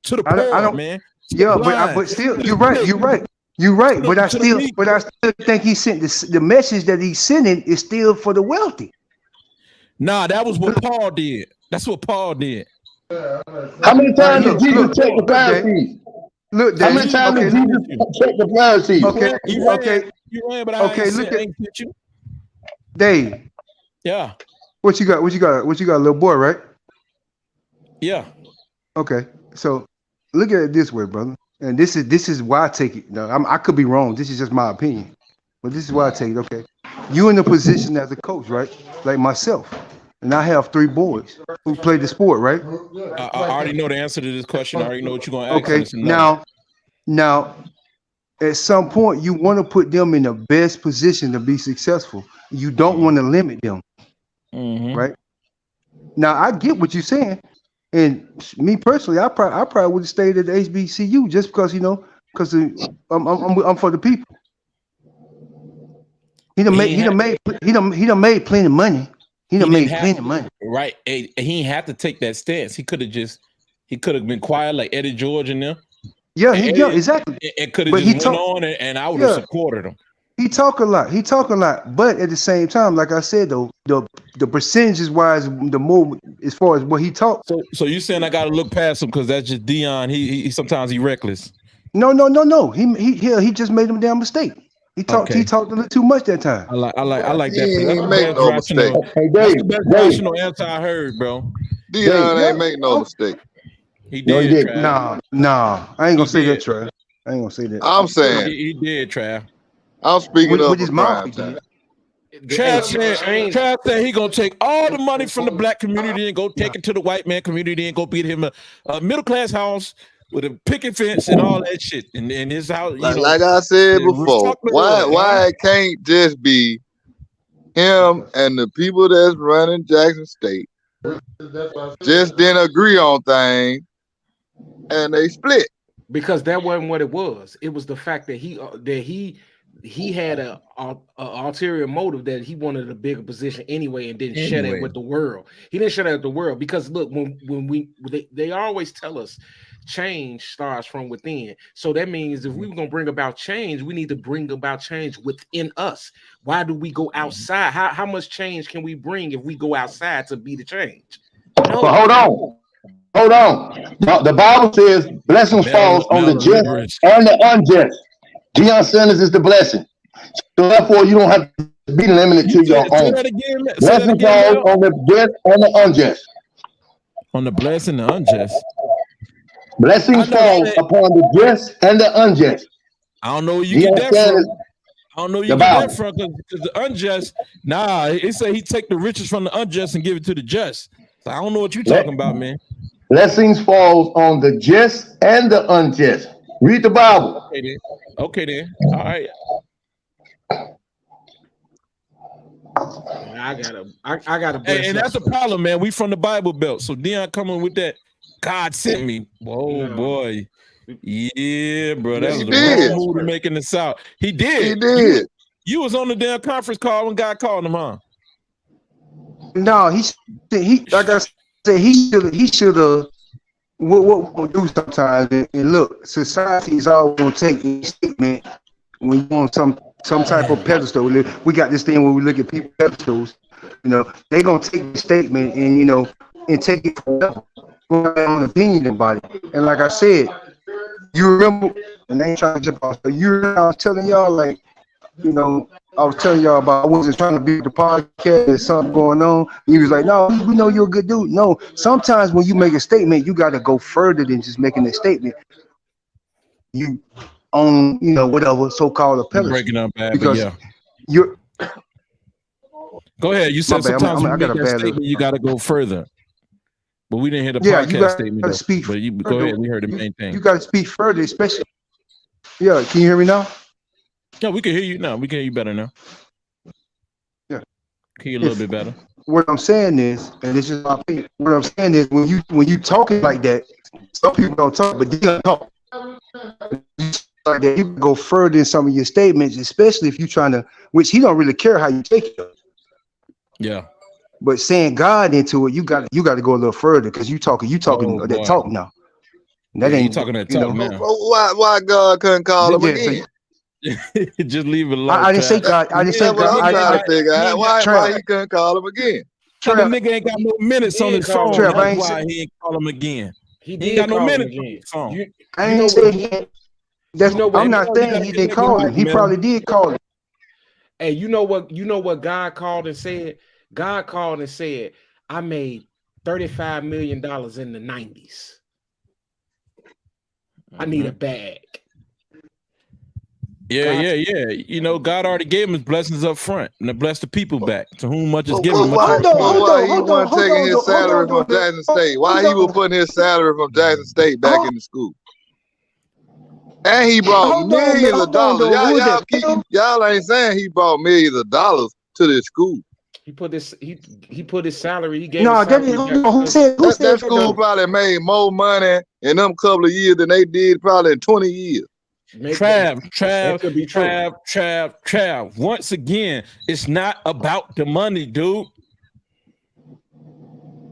To the poor, man.
Yeah, but still, you're right. But I still think he sent the message that he's sending is still for the wealthy.
Nah, that was what Paul did. That's what Paul did.
How many times did Jesus check the Pharisees?
Look, Dave,
how many times did Jesus check the Pharisees?
Okay.
You ran, but I ain't you.
Dave.
Yeah.
What you got? A little boy, right?
Yeah.
Okay. So look at it this way, brother. And this is why I take it. No, I could be wrong. This is just my opinion. But this is why I take it. Okay. You in a position as a coach, right? Like myself. And I have 3 boys who play the sport, right?
I already know the answer to this question. I already know what you're going to ask.
Okay. Now, at some point, you want to put them in the best position to be successful. You don't want to limit them, right? Now, I get what you're saying. And me personally, I probably would have stayed at the HBCU just because, because I'm for the people. He done made plenty of money. He done made plenty of money.
Right. He didn't have to take that stance. He could have been quiet like Eddie George and them.
Yeah, exactly.
It could have just went on, and I would have supported him.
He talk a lot. But at the same time, like I said, though, the percentages wise, the more as far as what he talked.
So you saying I got to look past him because that's just Deion. He sometimes he reckless.
No. He just made a damn mistake. He talked a little too much that time.
I like that.
He ain't make no mistake.
Hey,
That's the best rational answer I heard, bro.
Deion ain't make no mistake.
He did.
Nah. I ain't gonna say that, Trav. I ain't gonna say that.
I'm saying
he did, Trav.
I'm speaking up
with
for
his mouth.
prime time.
Trav said he gonna take all the money from the black community and go take it to the white man community and go beat him a middle class house with a picket fence and all that shit. And his house,
like I said before, why it can't just be him and the people that's running Jackson State just didn't agree on things and they split.
Because that wasn't what it was. It was the fact that he had a ulterior motive that he wanted a bigger position anyway and didn't share that with the world. He didn't share that with the world because look, when they always tell us change starts from within. So that means if we were gonna bring about change, we need to bring about change within us. Why do we go outside? How much change can we bring if we go outside to be the change? No.
But hold on. The Bible says blessings falls on the just and the unjust. Deion Sanders is the blessing. So therefore, you don't have to be limited to your own. Blessings falls on the just and the unjust.
On the blessed and the unjust.
Blessings fall upon the just and the unjust.
I don't know where you get that from. I don't know where you get that from because the unjust. Nah, it say he take the riches from the unjust and give it to the just. So I don't know what you're talking about, man.
Blessings falls on the just and the unjust. Read the Bible.
Okay then. All right.
I gotta.
And that's the problem, man. We from the Bible Belt, so Deion coming with that. God sent me. Whoa, boy. Yeah, bro. That was the wrong move to making this out. He did. You was on the damn conference call when God called him, huh?
No, he like I said, he should have. What we'll do sometimes, and look, society is always gonna take a statement when you want some type of pedestal. We got this thing where we look at people pedestals. They're gonna take the statement and take it for whatever. Own opinion about it. And like I said, you remember, and they ain't trying to jump off. So I was telling y'all, I was telling y'all about I wasn't trying to beat the podcast. There's something going on. He was like, "No, we know you're a good dude." No, sometimes when you make a statement, you got to go further than just making a statement. You own, whatever so-called a pedestal.
Breaking up bad,
because
you're. Go ahead. You said sometimes when you make a statement, you got to go further. But we didn't hear the podcast statement. Speak but go ahead. We heard the main thing.
You got to speak further, especially. Yeah, can you hear me now?
Yeah, we can hear you now. We can hear you better now.
Yeah,
can hear you a little bit better.
What I'm saying is, and this is my opinion. What I'm saying is, when you talking like that, some people don't talk, but they don't talk. Like that, you can go further in some of your statements, especially if you're trying to. Which he don't really care how you take it.
Yeah.
But saying God into it, you got to go a little further because you talking that talk now. That ain't
you talking that talk now.
Why God couldn't call him again?
Just leave it alone.
I didn't say God. I didn't say God.
I'm trying to figure out why he couldn't call him again.
The nigga ain't got no minutes on his phone. That's why he ain't call him again. He ain't got no minutes on his phone.
I ain't say I'm not saying he didn't call him. He probably did call him.
Hey, you know what God called and said? God called and said, I made $35 million in the 90s. I need a bag.
Yeah. God already gave him his blessings up front and to bless the people back. To whom much is given, much
why
is
he wasn't taking his salary from Jackson State? Why he was putting his salary from Jackson State back in the school? And he brought millions of dollars. Y'all ain't saying he brought millions of dollars to this school.
He put his salary. He gave.
No, who said
that school probably made more money in them couple of years than they did probably in 20 years.
Trav. Once again, it's not about the money, dude.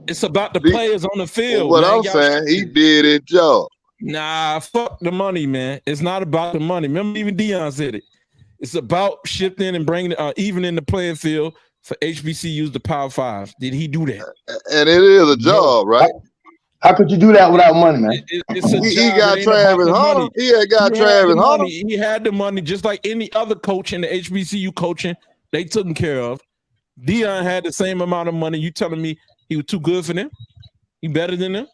It's about the players on the field.
What
man.
I'm saying, he did his job.
Nah, fuck the money, man. It's not about the money. Remember, even Deion said it. It's about shifting and bringing even in the playing field for HBCUs to Power 5. Did he do that?
And it is a job, right?
How could you do that without money, man?
It's a job.
He got Travis Hunter. He had got Travis Hunter.
He had the money just like any other coach in the HBCU coaching. They took him care of. Deion had the same amount of money. You telling me he was too good for them? He better than them?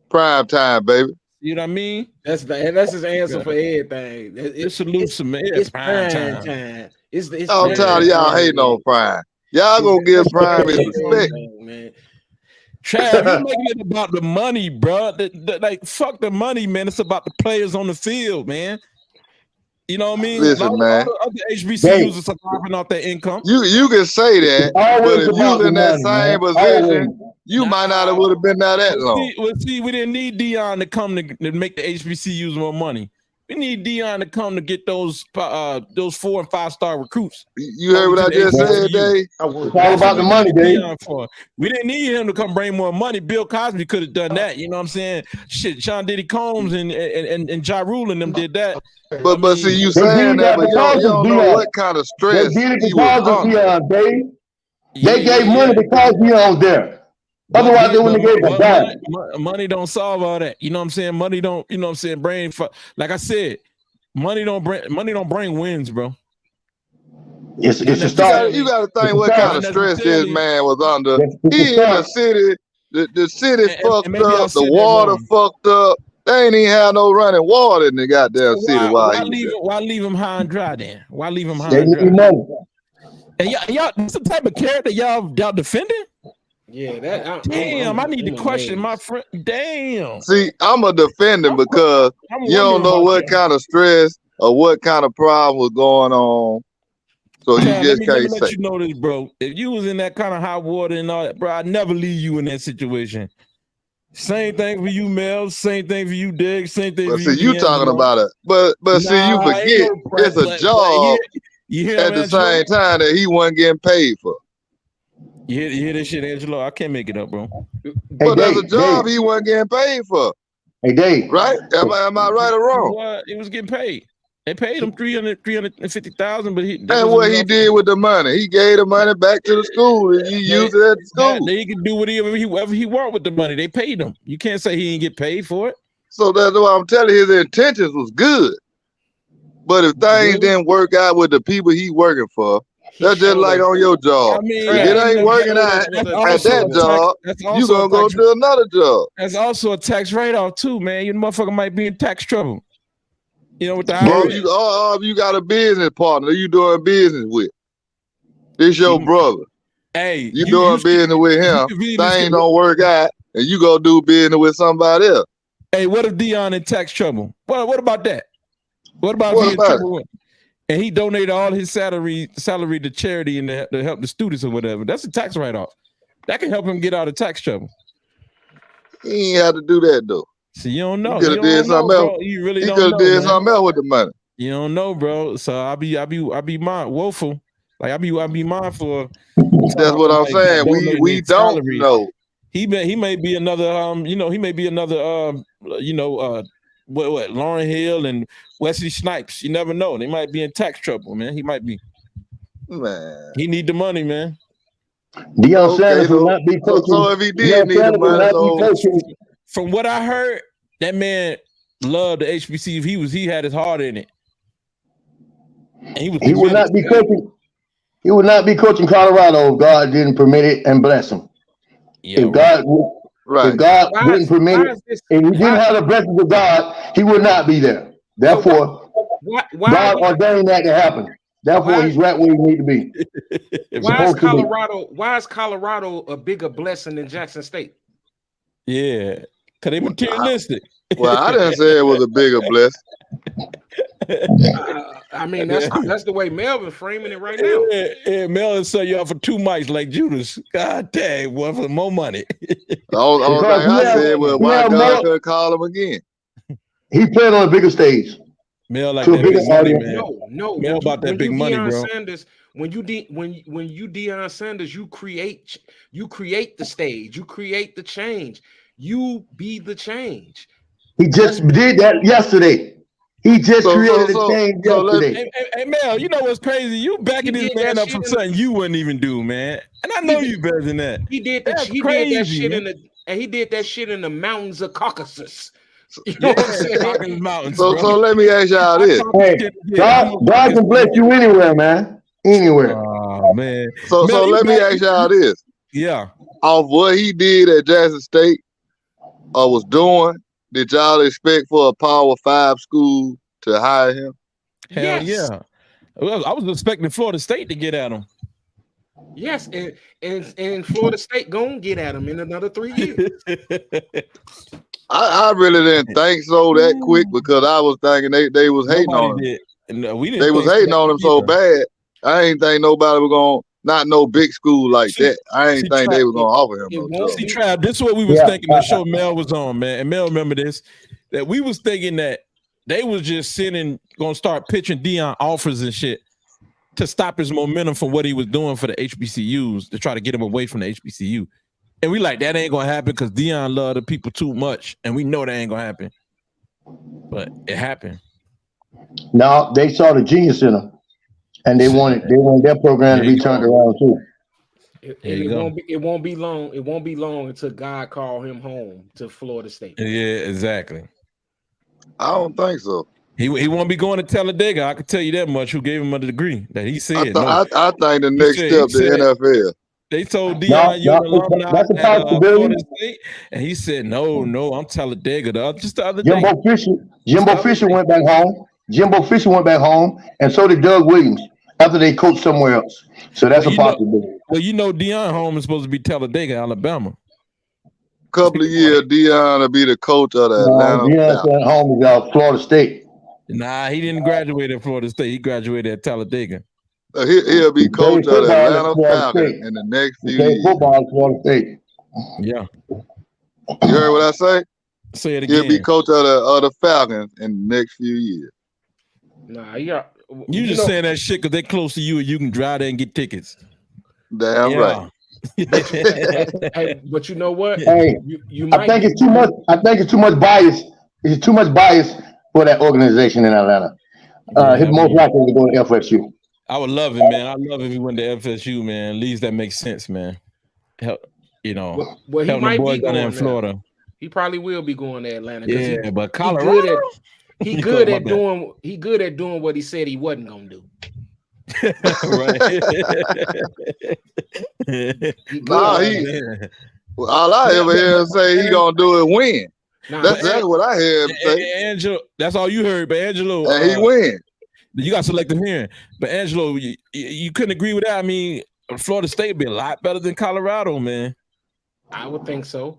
Prime time, baby.
You know what I mean?
That's his answer for everything.
It's solution, man.
It's prime time. It's
I'm tired of y'all hating on Prime. Y'all gonna give Prime his respect,
man. Trav, you making it about the money, bro. Like, fuck the money, man. It's about the players on the field, man. You know what I mean?
Listen, man.
Other HBCUs are surviving off their income.
You can say that, but if you was in that same position, you might not have would have been there that long.
See, we didn't need Deion to come to make the HBCUs more money. We need Deion to come to get those 4 and 5-star recruits.
You heard what I just said, Dave?
It's all about the money, Dave.
We didn't need him to come bring more money. Bill Cosby could have done that. You know what I'm saying? Shit, Sean Diddy Combs and Ja Rule and them did that.
But see, you saying that, but you don't know what kind of stress
they did it
he was
because of
under.
Deion, Dave. They gave money because Deion was there. Otherwise, they wouldn't have gave a dime.
Money don't solve all that. You know what I'm saying? Money don't, you know what I'm saying? Like I said, money don't bring wins, bro.
It's a start.
You got to think what kind of stress this man was under. He in the city, the city fucked up, the water fucked up. They ain't even have no running water in the goddamn city.
Why leave him high and dry then? Why leave him high and dry? And y'all, this the type of character y'all defending?
Yeah,
damn, I need to question my friend. Damn.
See, I'm a defender because you don't know what kind of stress or what kind of problem was going on. So you just can't say.
Let you know this, bro. If you was in that kind of hot water and all that, bro, I'd never leave you in that situation. Same thing for you, Mel. Same thing for you, Dig. Same thing for you.
See, you talking about it, but see, you forget it's a job at the same time that he wasn't getting paid for.
You hear this shit, Angelo? I can't make it up, bro.
But there's a job he wasn't getting paid for.
Hey, Dave.
Right? Am I right or wrong?
He was getting paid. They paid him $350,000, but
and what he did with the money, he gave the money back to the school and he used it at the school.
He could do whatever he want with the money. They paid him. You can't say he didn't get paid for it.
So that's why I'm telling you, his intentions was good. But if things didn't work out with the people he working for, that's just like on your job. I mean, if it ain't working out at that job, you gonna go to another job.
That's also a tax write-off too, man. You motherfucker might be in tax trouble. You know what the
you got a business partner you doing business with. This your brother.
Hey,
you doing business with him. Things don't work out, and you go do business with somebody else.
Hey, what if Deion in tax trouble? What about that? What about if he in trouble? And he donated all his salary to charity and to help the students or whatever. That's a tax write-off. That can help him get out of tax trouble.
He ain't have to do that though.
So you don't know.
He could have did something else.
You really
don't know. He could have did something else with the money.
You don't know, bro. So I'll be woeful. Like I'll be mindful.
That's what I'm saying. We don't know.
He may be another what Lauryn Hill and Wesley Snipes. You never know. They might be in tax trouble, man. He might be.
Man.
He need the money, man.
Deion Sanders will not be coaching.
So if he did need the money,
from what I heard, that man loved the HBCU. He had his heart in it. And he
would not be coaching. He would not be coaching Colorado if God didn't permit it and bless him.
Yeah,
if God didn't permit it, and he didn't have the blessings of God, he would not be there. Therefore, God ordained that to happen. Therefore, he's right where he needs to be.
Why is Colorado a bigger blessing than Jackson State?
Yeah, because they materialistic.
Well, I didn't say it was a bigger blessing.
I mean, that's the way Melvin framing it right now.
Yeah, Melvin sell you out for 2 mics like Judas. God dang, one for more money.
The only thing I said was why God could call him again.
He played on a bigger stage.
Mel like that big money, man.
No.
Mel about that big money, bro.
when you Deion Sanders, you create the stage, you create the change, you be the change.
He just did that yesterday. He just created a change yesterday.
Hey, Mel, you know what's crazy? You backing this man up for something you wouldn't even do, man. And I know you better than that.
He did
that
shit in the mountains of Caucasus.
You know what I'm saying? Mountains,
so let me ask y'all this.
Hey, God can bless you anywhere, man. Anywhere.
Oh man.
So let me ask y'all this.
Yeah.
Off what he did at Jackson State or was doing, did y'all expect for a Power 5 school to hire him?
Hell yeah. Well, I was expecting Florida State to get at him.
Yes, and Florida State gonna get at him in another 3 years.
I really didn't think so that quick because I was thinking they was hating on him.
No, we didn't.
They was hating on him so bad. I ain't think nobody was gonna not no big school like that. I ain't think they were gonna offer him no trouble.
See, Trav, this is what we was thinking. The show Mel was on, man, and Mel remember this. That we was thinking that they was just sitting, gonna start pitching Deion offers and shit to stop his momentum from what he was doing for the HBCUs to try to get him away from the HBCU. And we like that ain't gonna happen because Deion loved the people too much, and we know that ain't gonna happen. But it happened.
No, they saw the genius in him, and they wanted their program to be turned around too.
It won't be long. It won't be long until God call him home to Florida State.
Yeah, exactly.
I don't think so.
He won't be going to Talladega. I can tell you that much. Who gave him a degree that he said?
I think the next step the NFL.
They told Deion you're an alumni
that's a possibility.
Florida State, and he said, "No, I'm Talladega." Just the other day,
Jimbo Fisher went back home. Jimbo Fisher went back home, and so did Doug Williams after they coached somewhere else. So that's a possibility.
Deion home is supposed to be Talladega, Alabama.
Couple of years, Deion will be the coach of the Atlanta.
Deion home is Florida State.
Nah, he didn't graduate at Florida State. He graduated at Talladega.
He'll be coach of the Atlanta Falcons in the next few years.
Football at Florida State.
Yeah.
You heard what I say?
Say it again.
He'll be coach of the Falcons in the next few years.
Nah, yeah.
You just saying that shit because they're close to you and you can drive there and get tickets.
Damn right.
Hey, but you know what?
Hey,
you might
I think it's too much. I think it's too much bias. It's too much bias for that organization in Atlanta. He's most likely to go to FSU.
I would love it, man. I love if he went to FSU, man. At least that makes sense, man. Help,
well, he
help
might
the boys
be going
down in Florida.
He probably will be going to Atlanta.
Yeah, but Colorado.
He good at doing what he said he wasn't gonna do.
Right.
All I ever hear him say he gonna do is win. That's exactly what I heard him say.
Angelo, that's all you heard, but Angelo,
and he win.
You got selective hearing, but Angelo, you couldn't agree with that. I mean, Florida State would be a lot better than Colorado, man.
I would think so.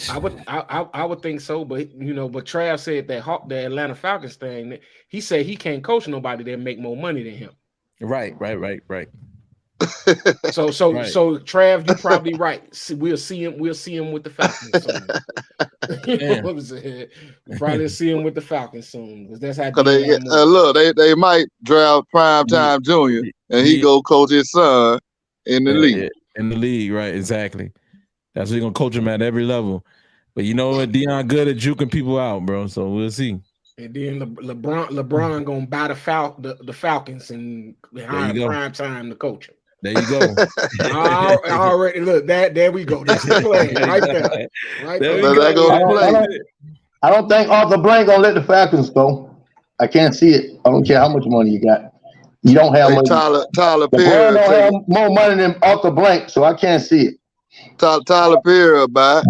I would think so, but but Trav said that the Atlanta Falcons thing. He said he can't coach nobody that make more money than him.
Right.
So Trav, you're probably right. We'll see him with the Falcons soon. You know what I'm saying? We'll probably see him with the Falcons soon because that's how.
They might draft Primetime Junior and he go coach his son in the league.
In the league, right? Exactly. That's what he's gonna coach him at every level. But you know what? Deion good at juking people out, bro. So we'll see.
And then LeBron gonna buy the Falcons and hire Primetime to coach him.
There you go.
Already look there we go. That's the play right there. Right there.
I don't think Arthur Blank gonna let the Falcons go. I can't see it. I don't care how much money you got. You don't have money.
Tyler Perry
don't have more money than Arthur Blank, so I can't see it.
Tyler Perry about.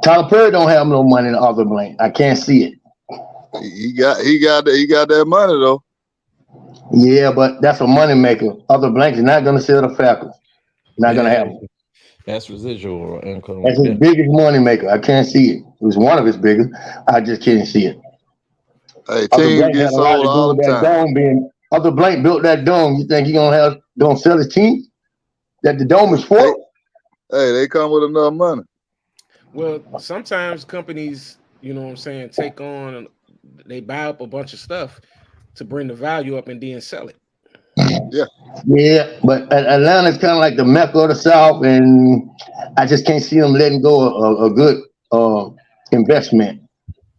Tyler Perry don't have no money than Arthur Blank. I can't see it.
He got that money though.
Yeah, but that's a money maker. Arthur Blank is not going to sell the Falcons. Not going to happen.
That's residual income.
That's his biggest money maker. I can't see it. It was one of his biggest. I just can't see it.
Hey, team gets sold all the time.
Arthur Blank built that dome. You think he gonna sell his team? That the dome is for?
Hey, they come with enough money.
Well, sometimes companies, they buy up a bunch of stuff to bring the value up and then sell it.
Yeah, but Atlanta's kind of like the mecca of the South, and I just can't see them letting go of a good investment.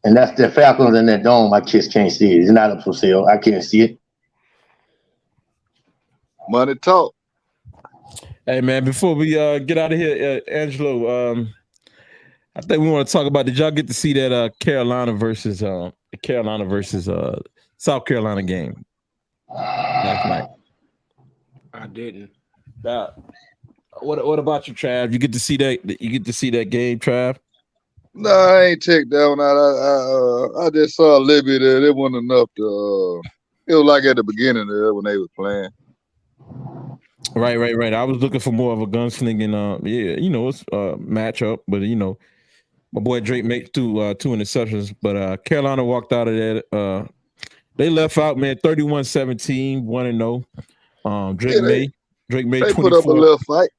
And that's the Falcons in that dome. I just can't see it. It's not up for sale. I can't see it.
Money talk.
Hey man, before we get out of here, Angelo, I think we want to talk about. Did y'all get to see that Carolina versus South Carolina game last night?
I didn't.
What about you, Trav? You get to see that? You get to see that game, Trav?
No, I ain't checked that one out. I just saw a little bit of it. It wasn't enough to. It was like at the beginning of it when they was playing.
Right. I was looking for more of a gunslinging, it's matchup, but my boy Drake made two interceptions, but Carolina walked out of that. They left out, man, 31-17, 1-0. Drake made
They
24.
put up a little fight.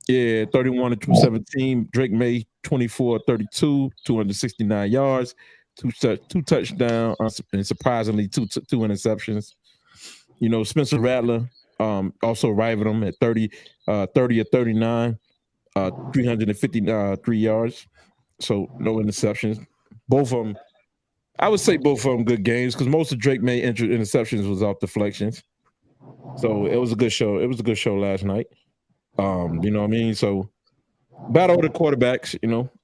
Yeah, 31-17. Drake made 24-32, 269 yards, two touchdowns, and surprisingly two interceptions. Spencer Rattler also rivaled him at 30 of 39, 353 yards. So no interceptions. Both of them, I would say both of them good games because most of Drake made interceptions was off deflections. So it was a good show. It was a good show last night. You know what I mean? So battle of the quarterbacks,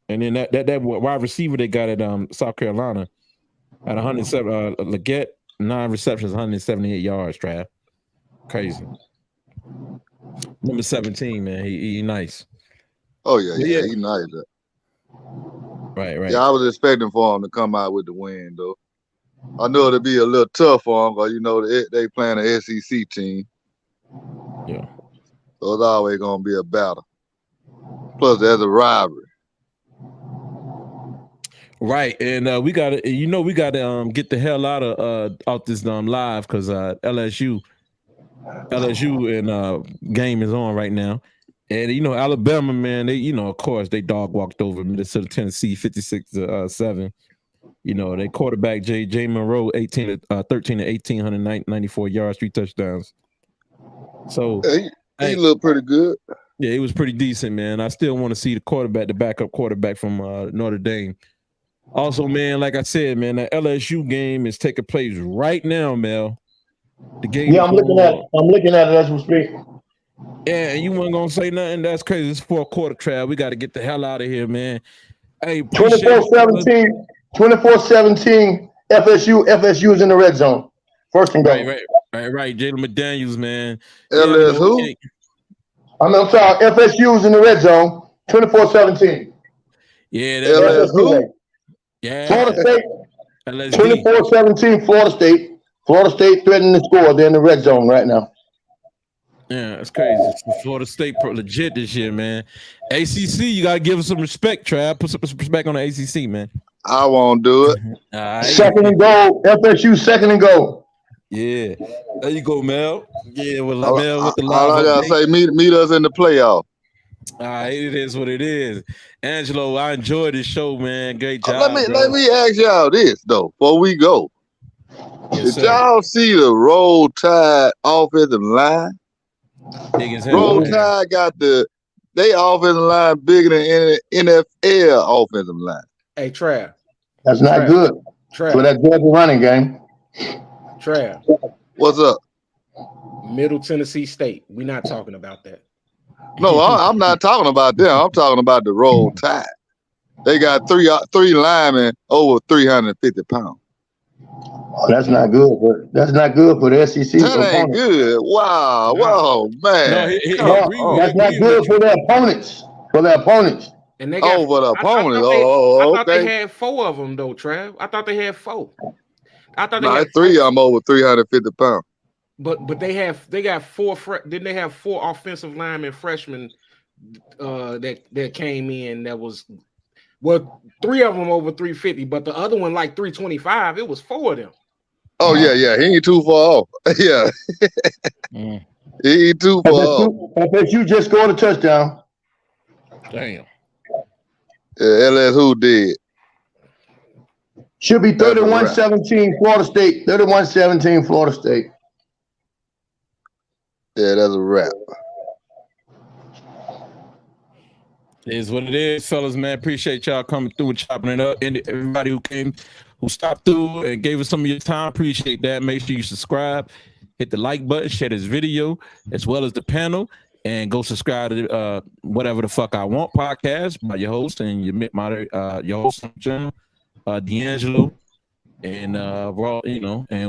and then that wide receiver they got at South Carolina at 107 Leggett, 9 receptions, 178 yards, Trav. Crazy. Number 17, man. He nice.
Oh yeah, he nice.
Right.
Yeah, I was expecting for him to come out with the win though. I know it'd be a little tough for him because they playing an SEC team.
Yeah.
So it's always gonna be a battle. Plus, there's a rivalry.
Right, and we got to get the hell out this live because LSU and game is on right now, and Alabama, man, they of course they dog walked over Minnesota Tennessee 56-7. They quarterback J. Monroe 13 to 18, 194 yards, 3 touchdowns. So
he looked pretty good.
Yeah, he was pretty decent, man. I still want to see the backup quarterback from Notre Dame. Also, man, like I said, man, the LSU game is taking place right now, Mel. The game.
Yeah, I'm looking at it as we speak.
Yeah, and you weren't gonna say nothing. That's crazy. It's 4th quarter, Trav. We got to get the hell out of here, man. Hey,
24-17, 24-17. FSU is in the red zone. First and goal.
Right. Jalen McDaniels, man.
LSU.
I'm sorry. FSU is in the red zone. 24-17.
Yeah,
LSU.
Yeah.
Florida State.
LSD.
24-17. Florida State. Florida State threatening to score. They're in the red zone right now.
Yeah, that's crazy. Florida State legit this year, man. ACC, you gotta give us some respect, Trav. Put some respect on the ACC, man.
I won't do it.
Right.
Second and goal. FSU second and goal.
Yeah, there you go, Mel. Yeah, Mel with the live.
All I gotta say, meet us in the playoff.
All right, it is what it is. Angelo, I enjoyed this show, man. Great job.
Let me ask y'all this though, before we go.
Yes,
Did y'all see the Roll Tide offensive line? Roll Tide got they offensive line bigger than NFL offensive line.
Hey, Trav.
That's not good.
Trav.
For that Georgia running game.
Trav.
What's up?
Middle Tennessee State. We're not talking about that.
No, I'm not talking about them. I'm talking about the Roll Tide. They got three linemen over 350 pounds.
Oh, that's not good. That's not good for the SEC.
That ain't good. Wow, wow, man.
No, that's not good for their opponents.
And they got
for the opponents.
I thought
okay.
they had 4 of them though, Trav. I thought they had 4. I thought they
had
3
of them over 350 pounds.
But they got 4. Didn't they have 4 offensive linemen freshmen that came in? That was 3 of them over 350, but the other one like 325. It was 4 of them.
Oh yeah. He ain't too far off. Yeah. He ain't too far off.
FSU just scored a touchdown.
Damn.
Yeah, LSU did.
Should be 31-17 Florida State. 31-17 Florida State.
Yeah, that's a wrap.
It is what it is, fellas, man. Appreciate y'all coming through and chopping it up. And everybody who stopped through and gave us some of your time, appreciate that. Make sure you subscribe, hit the like button, share this video, as well as the panel, and go subscribe to Whatever the Fuck I Want podcast by your host and your host, D'Angelo. And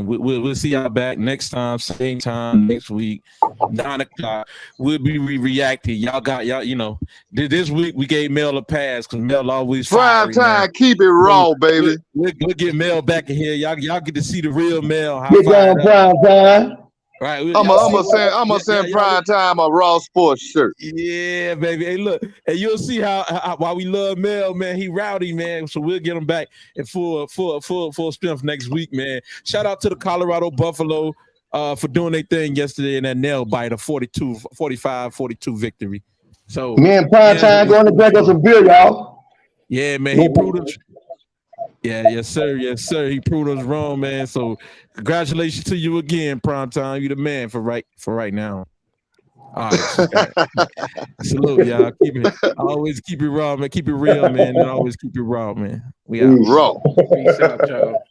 we'll see y'all back next time, same time next week, 9 o'clock. We'll be reacting. Y'all this week we gave Mel a pass because Mel always
prime
fiery,
time.
man.
Keep it raw, baby.
We'll get Mel back in here. Y'all get to see the real Mel.
Get down prime time.
Right,
I'm gonna send prime time a Raw Sports shirt.
Yeah, baby. Hey, look, and you'll see how why we love Mel, man. He rowdy, man. So we'll get him back in full strength next week, man. Shout out to the Colorado Buffalo for doing their thing yesterday in that nail biter 45-42 victory. So
me and prime time going to drink us some beer, y'all.
Yeah, man. He proved us. Yeah, yes, sir. He proved us wrong, man. So congratulations to you again, Primetime. You the man for right now. All right. Salute, y'all. Always keep it raw, man. Keep it real, man. And always keep it raw, man. We out.
Raw.
Peace out, y'all.